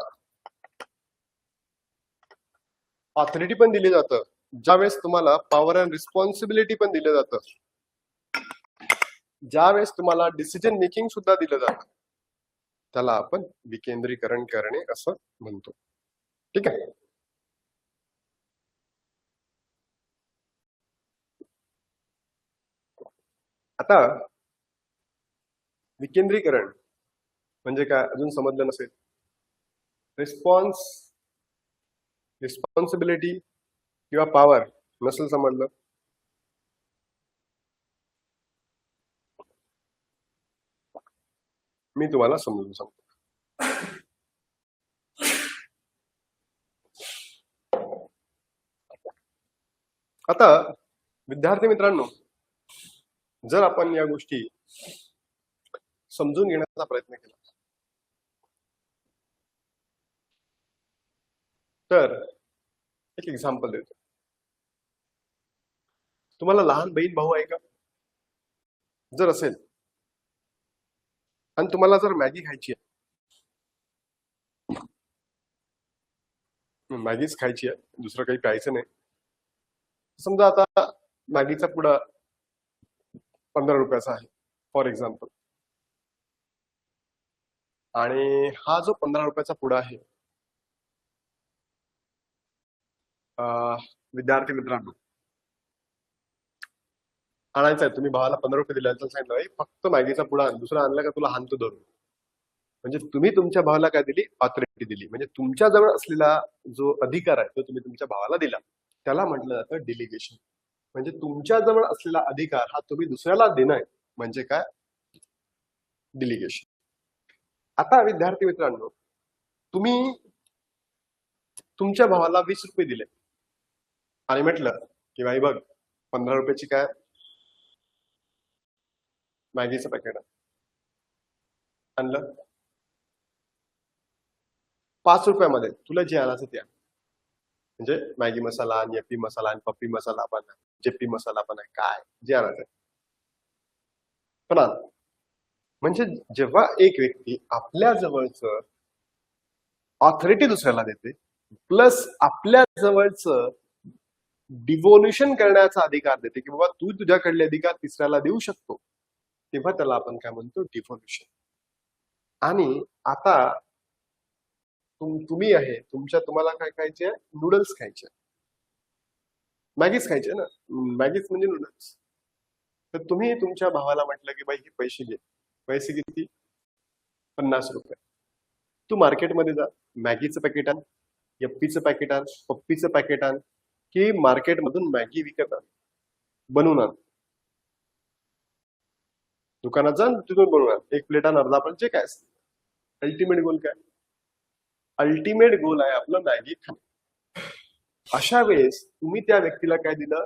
ऑथॉरिटी पण दिली जातं, ज्यावेळेस तुम्हाला पॉवर अँड रिस्पॉन्सिबिलिटी पण दिलं जातं, ज्यावेळेस तुम्हाला डिसिजन मेकिंग सुद्धा दिलं जातं, त्याला आपण विकेंद्रीकरण करणे असं म्हणतो. ठीक आहे. आता विकेंद्रीकरण म्हणजे काय अजून समजलं नसेल, रिस्पॉन्सिबिलिटी किंवा पॉवर नसेल समजलं, मी तुम्हाला समजून सांगतो. आता विद्यार्थी मित्रांनो, जर आपण या गोष्टी समजून घेण्याचा प्रयत्न केला तर एक एक्झाम्पल देतो. तुम्हाला लहान बहीण भाऊ आहे का? जर असेल आणि तुम्हाला जर मॅगी खायची आहे, मॅगीच खायची आहे, दुसरं काही प्यायचं नाही. समजा आता मॅगीचा पुडा 15 रुपयाचा आहे फॉर एक्झाम्पल, आणि हा जो 15 रुपयाचा पुडा आहे, विद्यार्थी मित्रांनो आणायचा आहे, तुम्ही भावाला 15 रुपये दिले तर सांगितलं फक्त मॅगीचा पुडा आण, दुसरा आणला का तुला हाणतो धरून. म्हणजे तुम्ही तुमच्या भावाला काय दिली, ऑथॉरिटी दिली. म्हणजे तुमच्या जवळ असलेला जो अधिकार आहे तो तुम्ही तुमच्या भावाला दिला, त्याला म्हटलं जातं डिलिगेशन. म्हणजे तुमच्या जवळ असलेला अधिकार हा तुम्ही दुसऱ्याला देणं म्हणजे काय, डिलिगेशन. आता विद्यार्थी मित्रांनो, तुम्ही तुमच्या भावाला 20 रुपये दिले आणि म्हटलं की बाई बघ 15 रुपयाची काय मॅगीचं पॅकेट आणलं, 5 रुपयामध्ये तुला जे आणायचं ते आण. म्हणजे मॅगी मसाला आणि यप्पी मसाला आणि पप्पी मसाला पण आहे, जेप्पी मसाला पण आहे, काय जे आणायचं पण आण. म्हणजे जेव्हा एक व्यक्ती आपल्या जवळचं ऑथॉरिटी दुसऱ्याला देते प्लस आपल्या जवळचं डिव्होल्युशन करण्याचा अधिकार देते की बाबा तू तुझ्याकडले अधिकार तिसऱ्याला देऊ शकतो, तेव्हा त्याला आपण काय म्हणतो, डिव्होल्युशन. आणि आता तुम्ही आहे तुम्हाला काय खायचे, नूडल्स खायचे, मॅगीच खायचे ना, मॅगीच म्हणजे नूडल्स. तर तुम्ही तुमच्या भावाला म्हटलं की बाई हे पैसे घे. पैसे किती, 50 रुपये. तू मार्केटमध्ये जा, मॅगीचं पॅकेट आण, यप्पीचं पॅकेट आण, पप्पीचं पॅकेट आण, की मार्केटमधून मॅगी विकत आण, बनवून आण. दुकानात जा तिथून बनवून आण, एक प्लेट आण, अर्धा पण जे काय असतं. अल्टिमेट गोल काय, अल्टिमेट गोल आहे आपलं मॅगी खाणे. अशा वेळेस तुम्ही त्या व्यक्तीला काय दिलं,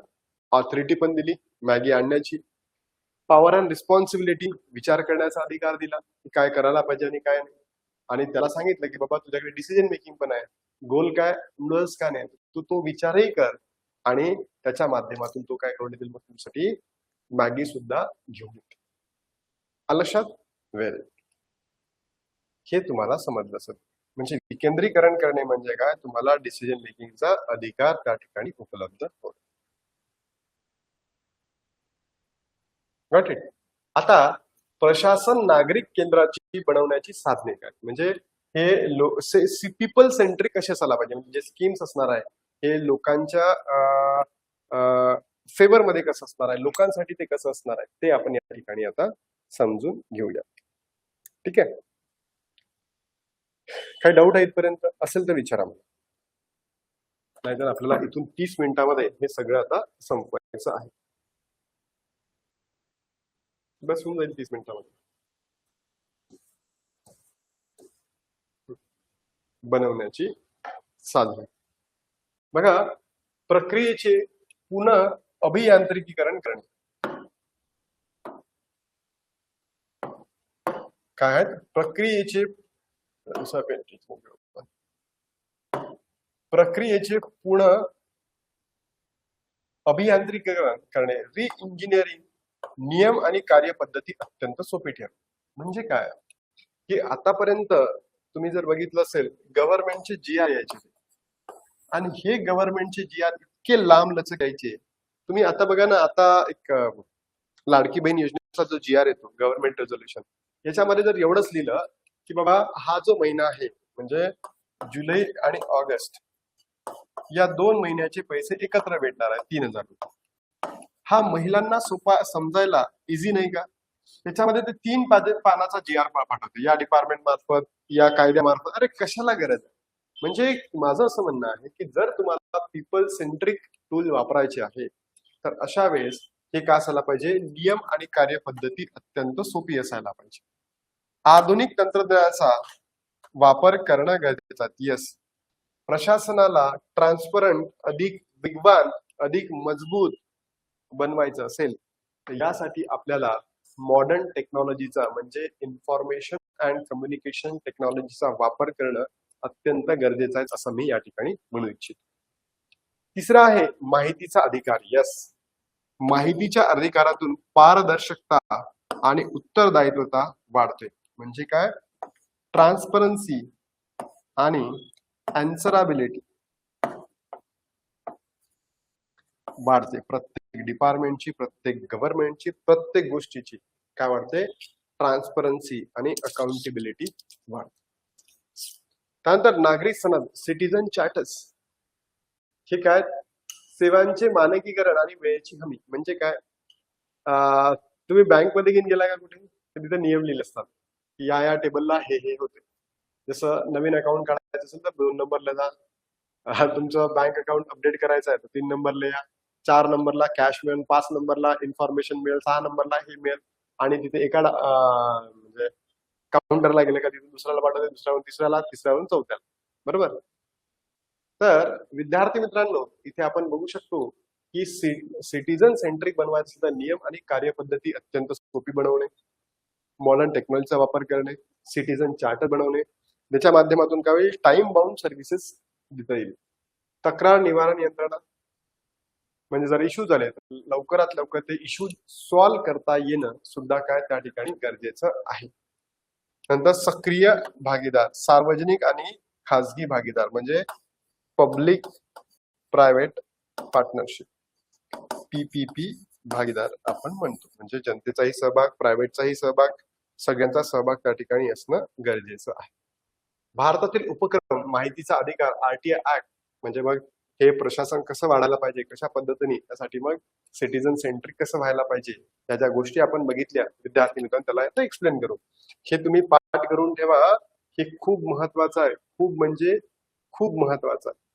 ऑथॉरिटी पण दिली मॅगी आणण्याची, पॉवर अँड रिस्पॉन्सिबिलिटी विचार करण्याचा अधिकार दिला की काय करायला पाहिजे आणि काय नाही, आणि त्याला सांगितलं की बाबा तुझ्याकडे डिसिजन मेकिंग पण आहे, गोल काय, नूडल्स का नाही, तू तो विचारही कर आणि त्याच्या माध्यमातून तो काय करून देईल, मग तुमच्यासाठी मॅगी सुद्धा घेऊन येते. लक्षात, वेल हे तुम्हाला समजलं सर. म्हणजे विकेंद्रीकरण करणे म्हणजे काय, तुम्हाला डिसिजन मेकिंगचा अधिकार त्या ठिकाणी उपलब्ध होतो. Got it? आता प्रशासन नागरिक केंद्राची बनवण्याची साधने काय, म्हणजे हे पीपल सेंट्रिक कसे असायला पाहिजे, म्हणजे जे स्कीम्स असणार आहे हे लोकांच्या फेवर मध्ये कसं असणार आहे, लोकांसाठी ते कसं असणार आहे, ते आपण या ठिकाणी आता समजून घेऊया. ठीक आहे, काही डाऊट आहे इथपर्यंत? असेल तर विचारा मला, नाहीतर आपल्याला इथून 30 मिनिटांमध्ये हे सगळं आता संपवायचं आहे. बस होऊन जाईल 30 मिनिटांमध्ये. बनवण्याची साधने बघा, प्रक्रियेचे पुन्हा अभियांत्रिकीकरण करणे. काय आहेत प्रक्रियेचे पूर्ण अभियांत्रिकीकरण करणे, रि इंजिनिअरिंग नियम आणि कार्यपद्धती अत्यंत सोपी ठेव. म्हणजे काय की आतापर्यंत तुम्ही जर बघितलं असेल गव्हर्नमेंटचे GR यायचे आणि हे गव्हर्नमेंटचे GR इतके लांब लचक यायचे. तुम्ही आता बघा ना, आता एक लाडकी बहीण योजनेचा जो GR येतो गव्हर्नमेंट रेझोल्युशन, याच्यामध्ये जर एवढंच लिहिलं की बाबा हा जो महिना आहे म्हणजे जुलै आणि ऑगस्ट या 2 महिन्याचे पैसे एकत्र भेटणार आहे 3000 रुपये. हा महिलांना सोपा समजायला इझी नाही का? त्याच्यामध्ये ते 3 पानाचा GR पाठवते या डिपार्टमेंट मार्फत, या कायद्यामार्फत. अरे कशाला गरज आहे? म्हणजे माझं असं म्हणणं आहे की जर तुम्हाला पीपल सेंट्रिक टूल वापरायचे आहे तर अशा वेळेस हे काय असायला पाहिजे, नियम आणि कार्यपद्धती अत्यंत सोपी असायला पाहिजे. आधुनिक तंत्रज्ञानाचा वापर करणं गरजेचं आहे. यस, प्रशासनाला ट्रान्सपरंट, अधिक वेगवान, अधिक मजबूत बनवायचं असेल तर यासाठी आपल्याला मॉडर्न टेक्नॉलॉजीचा म्हणजे इन्फॉर्मेशन अँड कम्युनिकेशन टेक्नॉलॉजीचा वापर करणं अत्यंत गरजेचं आहे, असं मी या ठिकाणी म्हणू इच्छितो. तिसरा आहे माहितीचा अधिकार. यस, माहितीच्या अधिकारातून पारदर्शकता आणि उत्तरदायित्वता वाढते. म्हणजे काय, ट्रान्सपरन्सी आणि अँसराबिलिटी वाढते. प्रत्येक डिपार्टमेंटची, प्रत्येक गव्हर्नमेंटची, प्रत्येक गोष्टीची काय वाढते, ट्रान्सपरन्सी आणि अकाउंटेबिलिटी वाढते. त्यानंतर नागरिक सनद, सिटीजन चार्टर्स, हे काय, सेवांचे मानकीकरण आणि वेळेची हमी. म्हणजे काय, तुम्ही बँकमध्ये घेऊन गेला का कुठे, तर तिथे नियम लिहिले असतात की या टेबलला हे होते. जसं नवीन अकाउंट काढायचं असेल तर 2 नंबरला जा, तुमचं बँक अकाउंट अपडेट करायचं आहे तर 3 नंबरला या, 4 नंबरला कॅश मिळेल, 5 नंबरला इन्फॉर्मेशन मिळेल, 6 नंबरला हे मिळेल. आणि तिथे एका म्हणजे काउंटरला गेलं का तिथे दुसऱ्याला पाठवते, दुसऱ्याहून तिसऱ्याला, तिसऱ्याहून चौथ्याला. बरोबर. तर विद्यार्थी मित्रांनो, इथे आपण बघू शकतो की सिटीजन सेंट्रिक बनवायचं तर नियम आणि कार्यपद्धती अत्यंत सोपी बनवणे, मॉडर्न टेक्नॉलॉजीचा वापर करणे, सिटीजन चार्टर बनवणे, त्याच्या माध्यमातून काय होईल, टाइम बाउंड सर्व्हिसेस देता येईल. तक्रार निवारण यंत्रणा, म्हणजे जर इश्यू झाले तर लवकरात लवकर ते इश्यू सॉल्व्ह करता येणं सुद्धा काय त्या ठिकाणी गरजेचं आहे. नंतर सक्रिय भागीदार, सार्वजनिक आणि खासगी भागीदार, म्हणजे पब्लिक प्रायव्हेट पार्टनरशिप, PPP भागीदार आपण म्हणतो. म्हणजे जनतेचाही सहभाग, प्रायव्हेटचाही सहभाग, सगळ्यांचा सहभाग त्या ठिकाणी असणं गरजेचं आहे. भारतातील उपक्रम, माहितीचा अधिकार, RTI ऍक्ट, म्हणजे मग हे प्रशासन कसं वाढायला पाहिजे, कशा पद्धतीने, त्यासाठी मग सिटीजन सेंट्रिक कसं व्हायला पाहिजे, त्या ज्या गोष्टी आपण बघितल्या विद्यार्थी मित्रांनो, त्याला आता एक्सप्लेन करू. हे तुम्ही पाठ करून ठेवा, हे खूप महत्वाचं आहे, खूप म्हणजे खूप महत्वाचं आहे.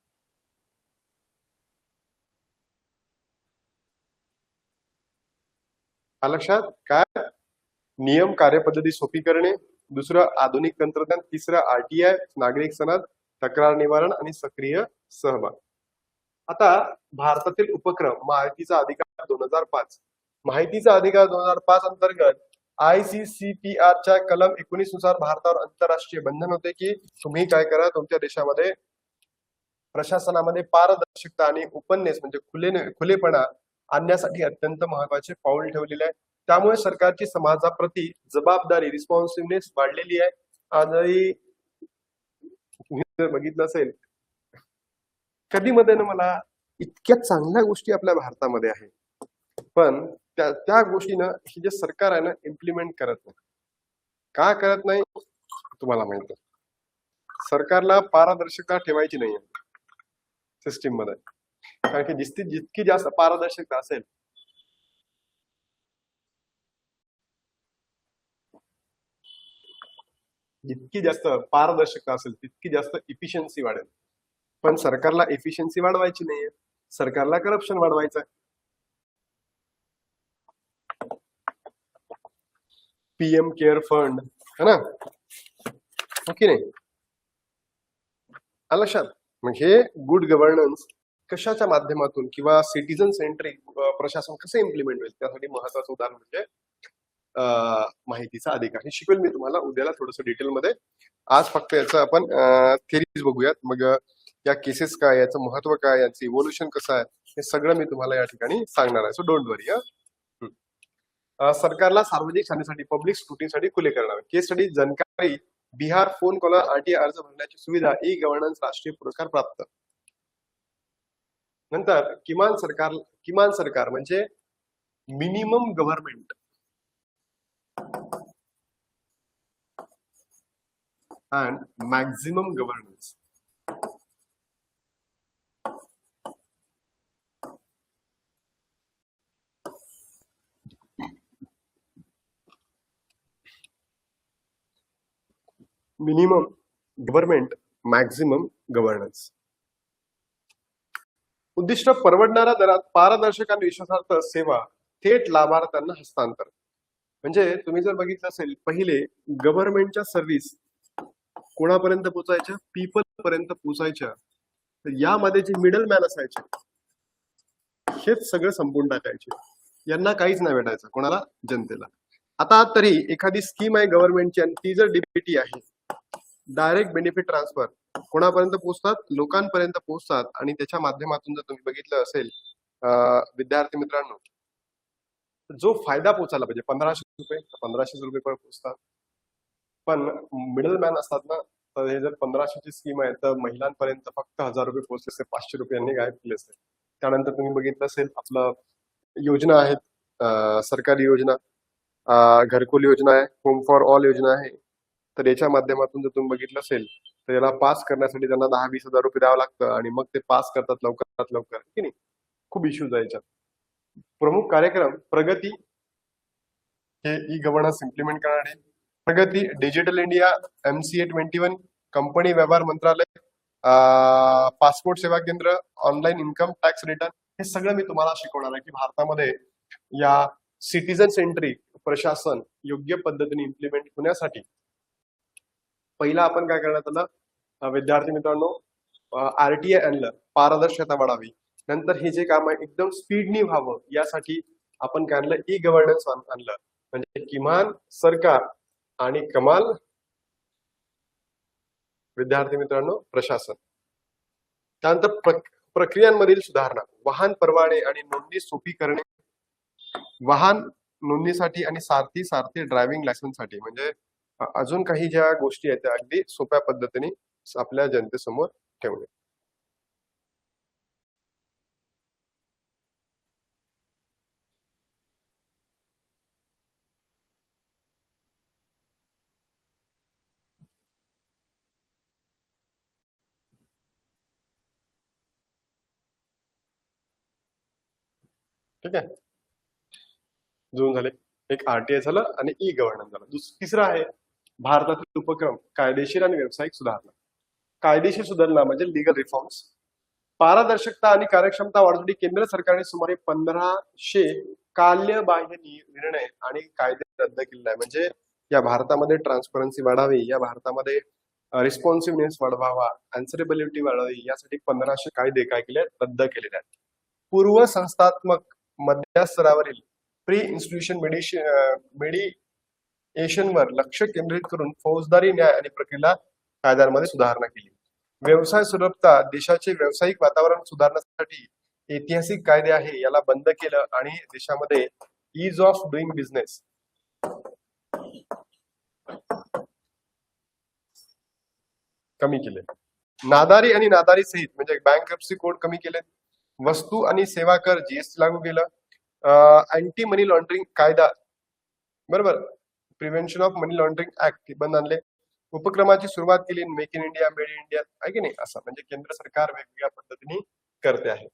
लक्षात काय, नियम कार्यपद्धती सोपी करणे, दुसरं आधुनिक तंत्रज्ञान, तिसरं RTI, नागरिक सनद, तक्रार निवारण आणि सक्रिय सहभाग. आता भारतातील उपक्रम, माहितीचा अधिकार 2005, माहितीचा अधिकार 2005 अंतर्गत ICCPR च्या कलम 19 नुसार भारतावर आंतरराष्ट्रीय बंधन होते की तुम्ही काय करा, तुमच्या देशामध्ये प्रशासनामध्ये पारदर्शकता आणि ओपननेस म्हणजे खुलेपणा आणण्यासाठी अत्यंत महत्वाचे पाऊल ठेवलेले आहे. त्यामुळे सरकारची समाजाप्रती जबाबदारी, रिस्पॉन्सिबिलिटी वाढलेली आहे. आजही तुम्ही जर बघितलं असेल, कधी मध्ये ना मला इतक्या चांगल्या गोष्टी आपल्या भारतामध्ये आहे, पण त्या त्या गोष्टीनं हे जे सरकार आहे ना इम्प्लिमेंट करत नाही. का करत नाही तुम्हाला माहित आहे. सरकारला पारदर्शकता ठेवायची नाहीये सिस्टीम मध्ये. कारण की जितकी जास्त पारदर्शकता असेल, जितकी जास्त पारदर्शकता असेल तितकी जास्त इफिशियन्सी वाढेल. पण सरकारला एफिशियन्सी वाढवायची नाहीये, सरकारला करप्शन वाढवायचं आहे. पीएम केअर फंड है ना, हो की नाही, आलं लक्षात. मग हे गुड गव्हर्नन्स कशाच्या माध्यमातून किंवा सिटीजन सेंट्रिक प्रशासन कसं इम्प्लिमेंट होईल, त्यासाठी महत्वाचं उदाहरण म्हणजे माहितीचा अधिकार. हे शिकवेल मी तुम्हाला उद्याला थोडस डिटेलमध्ये. आज फक्त याचं आपण थेरीज बघूयात. मग या केसेस काय, याचं महत्व काय, याचं इव्होल्युशन कसं आहे, हे सगळं मी तुम्हाला या ठिकाणी सांगणार आहे. सो डोंट वरी. सरकारला सार्वजनिक शाळेसाठी पब्लिक स्क्रुटिनीसाठी खुले करणार. केस स्टडी जानकारी बिहार फोन कॉलर आरटीआय अर्ज भरण्याची सुविधा ई गव्हर्नन्स राष्ट्रीय पुरस्कार प्राप्त. नंतर किमान सरकार म्हणजे minimum government and maximum governance. Minimum government, maximum governance. उद्दिष्ट परवडणाऱ्या दरात पारदर्शक आणि विश्वासार्ह सेवा थेट लाभार्थ्यांना हस्तांतर. म्हणजे तुम्ही जर बघितलं असेल, पहिले गव्हर्नमेंटच्या सर्व्हिस कोणापर्यंत पोहोचायच्या, पीपल पर्यंत पोहोचायच्या. तर यामध्ये जे मिडल मॅन असायचे हेच सगळं संपून टाकायचे. यांना काहीच नाही भेटायचं, कोणाला, जनतेला. आता तरी एखादी स्कीम आहे गव्हर्नमेंटची आणि ती जर डीबीटी आहे, डायरेक्ट बेनिफिट ट्रान्सफर, कोणापर्यंत पोहोचतात, लोकांपर्यंत पोहोचतात. आणि त्याच्या माध्यमातून जर तुम्ही बघितलं असेल विद्यार्थी मित्रांनो, जो फायदा पोहोचायला पाहिजे 1500 रुपये पर्यंत पोहोचतात. पण मिडल मॅन असतात ना, तर हे जर 1500ची स्कीम आहे तर महिलांपर्यंत फक्त 1000 रुपये पोहोचले असते, 500 रुपयांनी गायब केले असते. त्यानंतर तुम्ही बघितलं असेल आपलं योजना आहेत, सरकारी योजना, घरकुल योजना आहे, होम फॉर ऑल योजना आहे. तर याच्या माध्यमातून जर तुम्ही बघितलं असेल तर याला पास करण्यासाठी त्यांना 10-20 हजार रुपये द्यावं लागतं आणि मग ते पास करतात लवकरात लवकर, की नाही. खूप इश्यूज आहे याच्यात. प्रमुख कार्यक्रम प्रगती, हे ई गव्हर्नन्स इम्प्लिमेंट करणारे. प्रगती, डिजिटल इंडिया, MCA 21, कंपनी व्यवहार मंत्रालय, पासपोर्ट सेवा केंद्र, ऑनलाईन इन्कम टॅक्स रिटर्न. हे सगळं मी तुम्हाला शिकवणार आहे की भारतामध्ये या सिटीजन सेंट्रिक प्रशासन योग्य पद्धतीने इम्प्लिमेंट होण्यासाठी पहिला आपण काय करण्यात आलं, विद्यार्थी मित्रांनो, आरटीआय आणलं, पारदर्शकता वाढावी. नंतर हे जे काम आहे एकदम स्पीडनी व्हावं यासाठी आपण काय आणलं, ई गव्हर्नन्स आणलं. म्हणजे किमान सरकार आणि कमाल विद्यार्थी मित्रांनो प्रशासन. त्यानंतर प्रक्रियांमधील सुधारणा, वाहन परवाने आणि नोंदणी सोपी करणे, वाहन नोंदणीसाठी आणि सारथी ड्रायव्हिंग लायसन्ससाठी. म्हणजे अजून काही ज्या गोष्टी आहेत त्या अगदी सोप्या पद्धतीने आपल्या जनतेसमोर ठेवणे. ठीक आहे, दोन झाले. एक आरटीआय झालं आणि ई गव्हर्नन्स झालं. तिसरं आहे भारतातील उपक्रम, कायदेशीर आणि व्यावसायिक सुधारणा. कायदेशीर सुधारणा म्हणजे लिगल रिफॉर्म्स. पारदर्शकता आणि कार्यक्षमता वाढवण्यासाठी केंद्र सरकारने सुमारे 1500 कायदेबाह्य निर्णय आणि कायदे रद्द केलेले आहे. म्हणजे या भारतामध्ये ट्रान्सपरन्सी वाढावी, या भारतामध्ये रिस्पॉन्सिव्हनेस वाढवावा, अन्सरेबिलिटी वाढावी, यासाठी 1500 कायदे काय केले, रद्द केलेले आहेत. पूर्व संस्थात्मक मध्यस्तरावरील प्री इन्स्टिट्यूशन मेडिएशनवर लक्ष केंद्रित करून फौजदारी न्याय आणि प्रक्रिया कायद्यांमध्ये सुधारणा केली. व्यवसाय सुलभता, देशाचे व्यावसायिक वातावरण सुधारण्यासाठी ऐतिहासिक कायदे आहे याला बंद केलं आणि देशामध्ये ईज ऑफ डुईंग बिझनेस, कमी केले. नादारी आणि नादारी सहित म्हणजे बँकरप्सी कोड कमी केले. वस्तू आणि सेवा कर जीएसटी लागू केलं. अँटी मनी लॉन्ड्रिंग कायदा, बरोबर, prevention of money laundering act बंद आणले. उपक्रमाची सुरुवात केली make in India, made in India, आहे की नाही, असं म्हणजे केंद्र सरकार वेगवेगळ्या पद्धतीने करते आहे.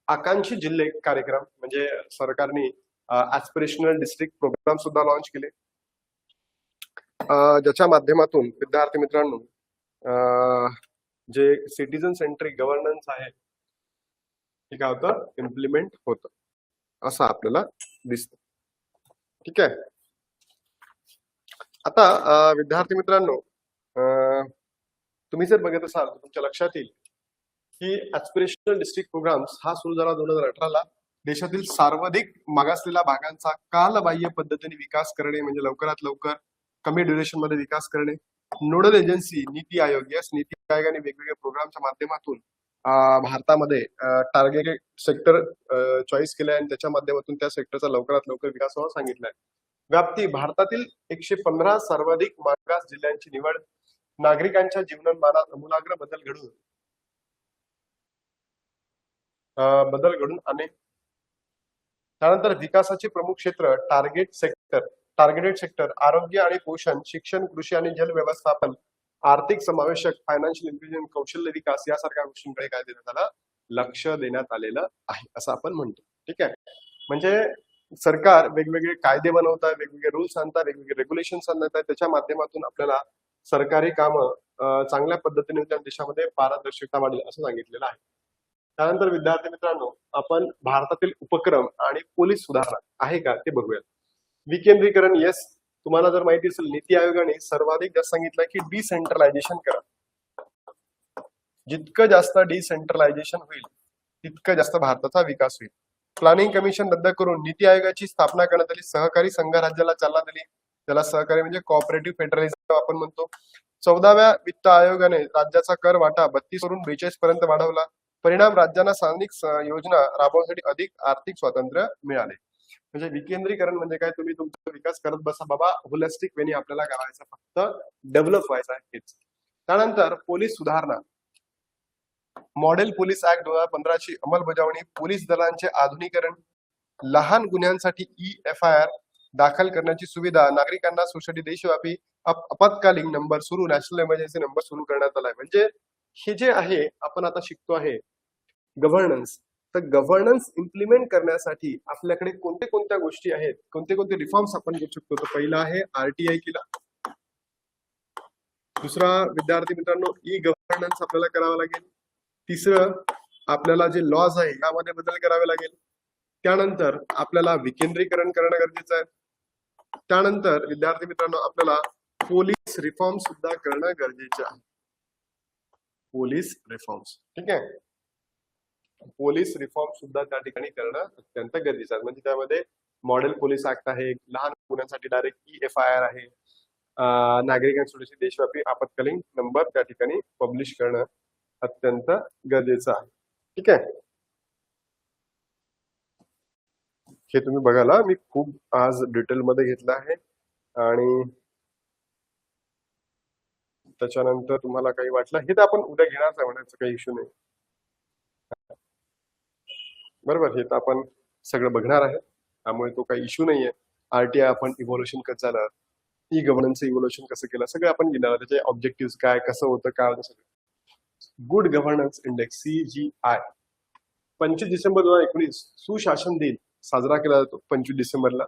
आकांक्षी जिल्हे कार्यक्रम म्हणजे सरकारने ऍस्पिरेशनल डिस्ट्रिक्ट प्रोग्राम सुद्धा लॉन्च केले, ज्याच्या माध्यमातून विद्यार्थी मित्रांनो जे सिटीजन सेंट्रिक गव्हर्नन्स आहे हे काय होतं, इम्प्लिमेंट होतं असं आपल्याला दिसतं. ठीक आहे. आता विद्यार्थी मित्रांनो तुम्ही जर बघत असाल तर तुमच्या लक्षात येईल की ऍस्पिरेशनल डिस्ट्रिक्ट प्रोग्राम्स हा सुरू झाला 2018ला. देशातील सर्वाधिक मागासलेल्या भागांचा कालबाह्य पद्धतीने विकास करणे म्हणजे लवकरात लवकर कमी ड्युरेशन मध्ये विकास करणे. Nodal agency NITI Aayog, yes नीती आयोगाने वेगवेगळ्या प्रोग्रामच्या माध्यमातून भारतामध्ये टार्गेटेड सेक्टर चॉईस केले आणि त्याच्या माध्यमातून त्या सेक्टरचा लवकरात लवकर विकास व्हावा सांगितलाय. व्याप्ती भारतातील 115 सर्वाधिक मागास जिल्ह्यांची निवड. नागरिकांच्या जीवनमानात आमूलाग्र बदल घडून आणणे. त्यानंतर विकासाचे प्रमुख क्षेत्र टार्गेटेड सेक्टर आरोग्य आणि पोषण, शिक्षण, कृषी आणि जल व्यवस्थापन, आर्थिक समावेशक, फायनान्शियल इन्क्लुजन, कौशल्य विकास यासारख्या गोष्टींकडे काय देण्यात आलं, लक्ष देण्यात आलेलं आहे असं आपण म्हणतो. ठीक आहे. म्हणजे सरकार वेगवेगळे कायदे बनवतात, वेगवेगळे रूल्स आणतात, वेगवेगळे रेग्युलेशन्स आणतात, त्याच्या माध्यमातून आपल्याला सरकारी कामं चांगल्या पद्धतीने त्या देशामध्ये पारदर्शकता वाढेल असं सांगितलेलं आहे. त्यानंतर विद्यार्थी मित्रांनो आपण भारतातील उपक्रम आणि पोलीस सुधारणा आहे का ते बघूया. विकेंद्रीकरण, येस, तुम्हाला जर माहिती असेल नीती आयोगाने सर्वाधिक जास्त सांगितलं की डिसेंट्रलायझेशन करा. जितकं जास्त डिसेंट्रलायझेशन होईल तितकं जास्त भारताचा विकास होईल. प्लॅनिंग कमिशन रद्द करून नीती आयोगाची स्थापना करण्यात आली. सहकारी संघ राज्याला चालना दिली, त्याला सहकारी म्हणजे कोऑपरेटिव्ह फेडरलिझम आपण म्हणतो. 14व्या वित्त आयोगाने राज्याचा कर वाटा 32 वरून 42 पर्यंत वाढवला. परिणाम राज्यांना स्थानिक योजना राबवण्यासाठी अधिक आर्थिक स्वातंत्र्य मिळाले. म्हणजे विकेंद्रीकरण म्हणजे काय, तुम्ही तुमचा विकास करत बसा बाबा, होलिस्टिक वेनी आपल्याला करायचं, फक्त डेव्हलप व्हायचं आहे हेच. त्यानंतर पोलीस सुधारणा, मॉडेल पोलीस ऍक्ट 2015ची अंमलबजावणी, पोलीस दलांचे आधुनिकीकरण, लहान गुन्ह्यांसाठी EFIR दाखल करण्याची सुविधा, नागरिकांना सोसायटी देशव्यापी आपत्कालीन नंबर सुरू, नॅशनल इमर्जन्सी नंबर सुरू करण्यात आलाय. म्हणजे हे जे आहे आपण आता शिकतो आहे गव्हर्नन्स, तर गव्हर्नन्स इम्प्लिमेंट करण्यासाठी आपल्याकडे कोणत्या कोणत्या गोष्टी आहेत, कोणते कोणते रिफॉर्म्स आपण घेऊ शकतो. तर पहिला आहे RTI केला. दुसरा विद्यार्थी मित्रांनो गव्हर्नन्स आपल्याला करावं लागेल. तिसरं आपल्याला जे लॉज आहे यामध्ये बदल करावे लागेल. त्यानंतर आपल्याला विकेंद्रीकरण करणं गरजेचं आहे. त्यानंतर विद्यार्थी मित्रांनो आपल्याला पोलीस रिफॉर्म सुद्धा करणं गरजेचं आहे. पोलीस रिफॉर्म्स, ठीक आहे, पोलीस रिफॉर्म सुद्धा त्या ठिकाणी करणं अत्यंत गरजेचं आहे. म्हणजे त्यामध्ये मॉडेल पोलीस ऍक्ट आहे, लहान गुन्ह्यांसाठी डायरेक्ट EFIR आहे, नागरिकांसाठी देशव्यापी आपत्कालीन नंबर त्या ठिकाणी पब्लिश करणं अत्यंत गरजेचं आहे. ठीक आहे. हे तुम्ही बघायला मी खूप आज डिटेलमध्ये घेतलं आहे आणि त्याच्यानंतर तुम्हाला काही वाटलं हे तर आपण उद्या घेणार आहे, म्हणायचं काही इश्यू नाही, बरोबर. हे तर आपण सगळं बघणार आहे, त्यामुळे तो काही इश्यू नाहीये. RTI आपण इव्होल्युशन कसं झालं, गव्हर्नन्स इव्होल्युशन कसं केलं, सगळं आपण घेणार. त्याचे ऑब्जेक्टिव्ह काय, कसं होतं, काय होतं सगळं. Good governance index CGI 25 December 2019 सुशासन दिन साजरा केला जातो 25 डिसेंबरला.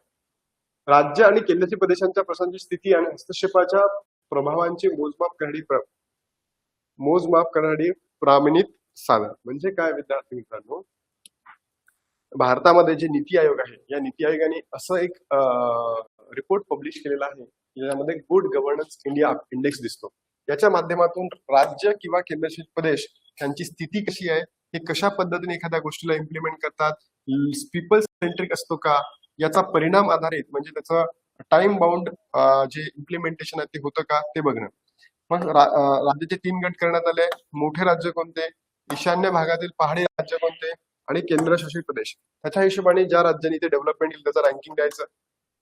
राज्य आणि केंद्रशासित प्रदेशांच्या प्रशासनाची स्थिती आणि हस्तक्षेपाच्या प्रभावांचे मोजमाप करणारी प्रमाणित साधन. म्हणजे काय विद्यार्थी मित्रांनो, भारतामध्ये जे नीती आयोग आहे या नीती आयोगाने असं एक रिपोर्ट पब्लिश केलेला आहे ज्यामध्ये गुड गव्हर्नन्स इंडिया इंडेक्स दिसतो. याच्या माध्यमातून राज्य किंवा केंद्रशासित प्रदेश यांची स्थिती कशी आहे, हे कशा पद्धतीने एखाद्या गोष्टीला इम्प्लिमेंट करतात, पीपल सेंट्रिक असतो का, याचा परिणाम आधारित म्हणजे त्याचं टाइम बाउंड जे इम्प्लिमेंटेशन आहे ते होतं का ते बघणं. मग राज्याचे 3 गट करण्यात आले. मोठे राज्य कोणते, ईशान्य भागातील पहाडी राज्य कोणते आणि केंद्रशासित प्रदेश. त्याच्या हिशोबाने ज्या राज्यांनी ते डेव्हलपमेंट केली त्याचं रँकिंग द्यायचं.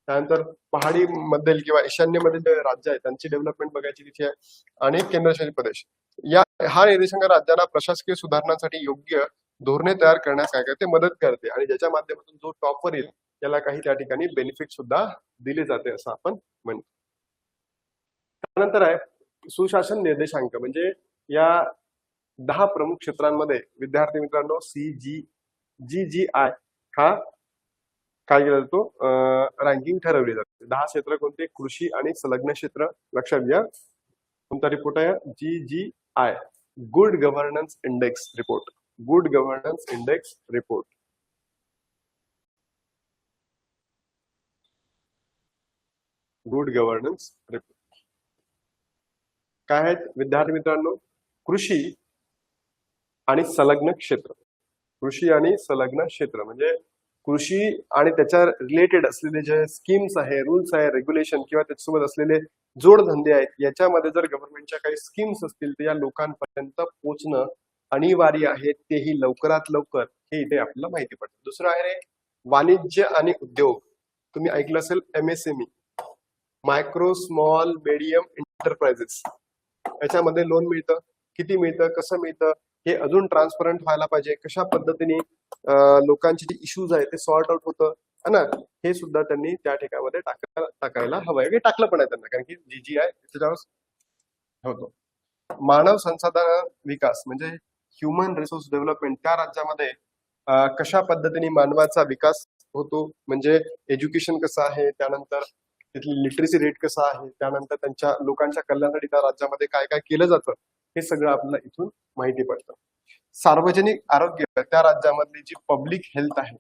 त्यानंतर पहाडी मधील किंवा ईशान्येमधील जे राज्य आहेत त्यांची डेव्हलपमेंट बघायची तिथे आहे. आणि केंद्रशासित प्रदेश हा निर्देशांक राज्यांना प्रशासकीय सुधारणांसाठी योग्य धोरणे तयार करण्यास काय करते, मदत करते. आणि ज्याच्या माध्यमातून जो टॉपवर येईल त्याला काही त्या ठिकाणी बेनिफिट सुद्धा दिले जाते असं आपण म्हणतो. त्यानंतर आहे सुशासन निर्देशांक. म्हणजे या 10 प्रमुख क्षेत्रांमध्ये विद्यार्थी मित्रांनो GGI हा काय केला जातो, रँकिंग ठरवली जाते. 10 क्षेत्र कोणते, कृषी आणि संलग्न क्षेत्र. लक्षात घ्या कोणता रिपोर्ट आहे, GGI good governance index report. Good governance index report. Good governance report काय आहेत विद्यार्थी मित्रांनो, कृषी आणि संलग्न क्षेत्र. कृषी आणि संलग्न क्षेत्र म्हणजे कृषी आणि त्याच्या रिलेटेड असलेले जे स्कीम्स आहे, रूल्स आहे, रेग्युलेशन किंवा त्याच्यासोबत असलेले जोडधंदे आहेत, याच्यामध्ये जर गव्हर्नमेंटच्या काही स्कीम्स असतील तर या लोकांपर्यंत पोहोचणं अनिवार्य आहे, तेही लवकरात लवकर, हे इथे आपल्याला माहिती पडतं. दुसरं आहे वाणिज्य आणि उद्योग. तुम्ही ऐकलं असेल MSME, micro small medium enterprises. याच्यामध्ये लोन मिळतं, किती मिळतं, कसं मिळतं, हे अजून ट्रान्सपरंट व्हायला पाहिजे. कशा पद्धतीने लोकांचे जे इश्यूज आहेत ते सॉर्ट आउट होतं है ना, हे सुद्धा त्यांनी त्या ठिकाणामध्ये टाकायला हवंय. हे टाकलं पण आहे त्यांना, कारण की GGI त्याच्यावर होतो. मानव संसाधन विकास म्हणजे ह्युमन रिसोर्स डेव्हलपमेंट. त्या राज्यामध्ये कशा पद्धतीने मानवाचा विकास होतो, म्हणजे एज्युकेशन कसं आहे, त्यानंतर तिथली लिटरसी रेट कसा आहे, त्यानंतर त्यांच्या लोकांच्या कल्याणासाठी त्या राज्यामध्ये काय काय केलं जातं, हे सगळं आपल्याला इथून माहिती पडतं. सार्वजनिक आरोग्य. त्या राज्यामधली जी पब्लिक हेल्थ आहे,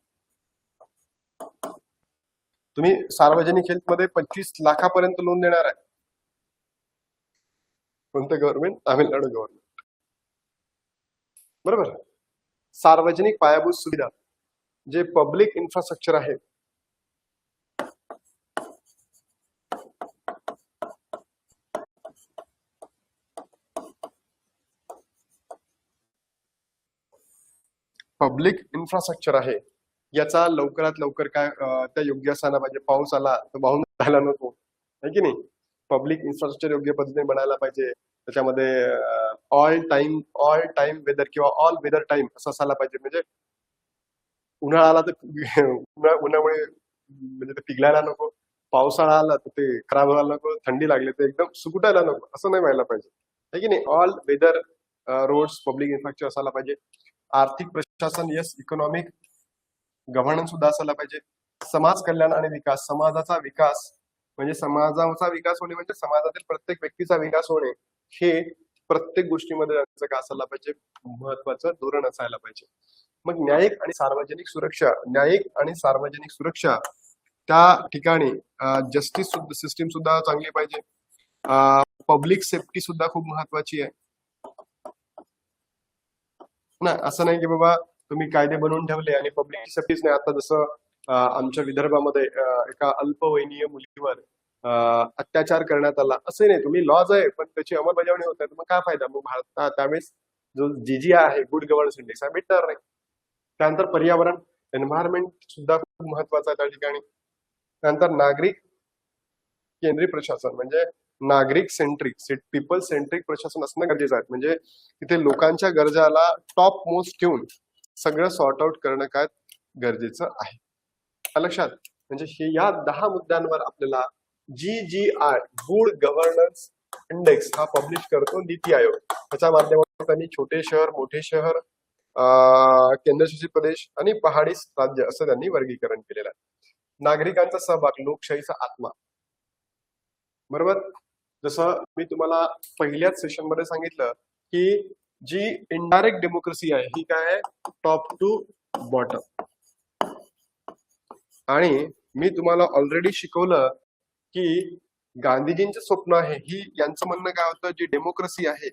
तुम्ही सार्वजनिक हेल्थ मध्ये 25 लाखापर्यंत लोन देणार आहे. कोणतं गव्हर्नमेंट? तामिळनाडू गव्हर्नमेंट. बरोबर. सार्वजनिक पायाभूत सुविधा जे पब्लिक इन्फ्रास्ट्रक्चर आहे, पब्लिक इन्फ्रास्ट्रक्चर आहे, याचा लवकरात लवकर काय त्या योग्य असायला पाहिजे. पाऊस आला तर वाहून जायला नको, आहे की नाही. पब्लिक इन्फ्रास्ट्रक्चर योग्य पद्धतीने बनायला पाहिजे. त्याच्यामध्ये ऑल टाइम वेदर किंवा ऑल वेदर टाइम असं असायला पाहिजे. म्हणजे उन्हाळा आला तर उन्हामुळे म्हणजे ते पिघलायला नको, पावसाळा आला तर ते खराब व्हायला नको, थंडी लागली तर एकदम सुकुटायला नको, असं नाही व्हायला पाहिजे, आहे की नाही. All weather roads, public infrastructure असायला पाहिजे. आर्थिक प्रशासन, यस, इकॉनॉमिक गव्हर्नन्स सुद्धा असायला पाहिजे. समाज कल्याण आणि विकास. समाजाचा विकास म्हणजे समाजाचा विकास होणे म्हणजे समाजातील प्रत्येक व्यक्तीचा विकास होणे, हे प्रत्येक गोष्टीमध्ये त्यांचं काय असायला पाहिजे, महत्वाचं धोरण असायला पाहिजे. मग न्यायिक आणि सार्वजनिक सुरक्षा. न्यायिक आणि सार्वजनिक सुरक्षा त्या ठिकाणी जस्टिस सिस्टीम सुद्धा चांगली पाहिजे. पब्लिक सेफ्टी सुद्धा खूप महत्वाची आहे ना. असं नाही की बाबा तुम्ही कायदे बनवून ठेवले आणि पब्लिक सेफ्टीच नाही. आता जसं आमच्या विदर्भामध्ये एका अल्पवयीन मुलीवर अत्याचार करण्यात आला, असं नाही. तुम्ही लॉज आहे पण त्याची अंमलबजावणी होत नाही, मग काय फायदा. मग भारत त्यावेळेस जो GGI आहे, गुड गव्हर्नन्स इंडेक्स, हा भेटणार नाही. त्यानंतर पर्यावरण, एन्व्हायरमेंट सुद्धा खूप महत्वाचं आहे त्या ठिकाणी. त्यानंतर नागरिक केंद्रीय प्रशासन म्हणजे नागरिक सेंट्रिक, पीपल सेंट्रिक प्रशासन असणं गरजेचं आहे. म्हणजे तिथे लोकांच्या गरजाला टॉप मोस्ट ठेवून सगळं सॉर्ट आउट करणं काय गरजेचं आहे. लक्षात. म्हणजे हे या 10 मुद्द्यांवर आपल्याला GGI गुड गव्हर्नन्स इंडेक्स हा पब्लिश करतो नीती आयोग. त्याच्या माध्यमातून त्यांनी छोटे शहर, मोठे शहर, केंद्रशासित प्रदेश आणि पहाडी राज्य असं त्यांनी वर्गीकरण केलेलं आहे. नागरिकांचा सहभाग, लोकशाहीचा आत्मा. बरोबर. जसं मी तुम्हाला पहिल्याच सेशन मध्ये सांगितलं की जी इनडायरेक्ट डेमोक्रेसी आहे ही काय आहे, टॉप टू बॉटम. आणि मी तुम्हाला ऑलरेडी शिकवलं की गांधीजींचं स्वप्न आहे, ही यांचं म्हणणं काय होतं, जी डेमोक्रेसी आहे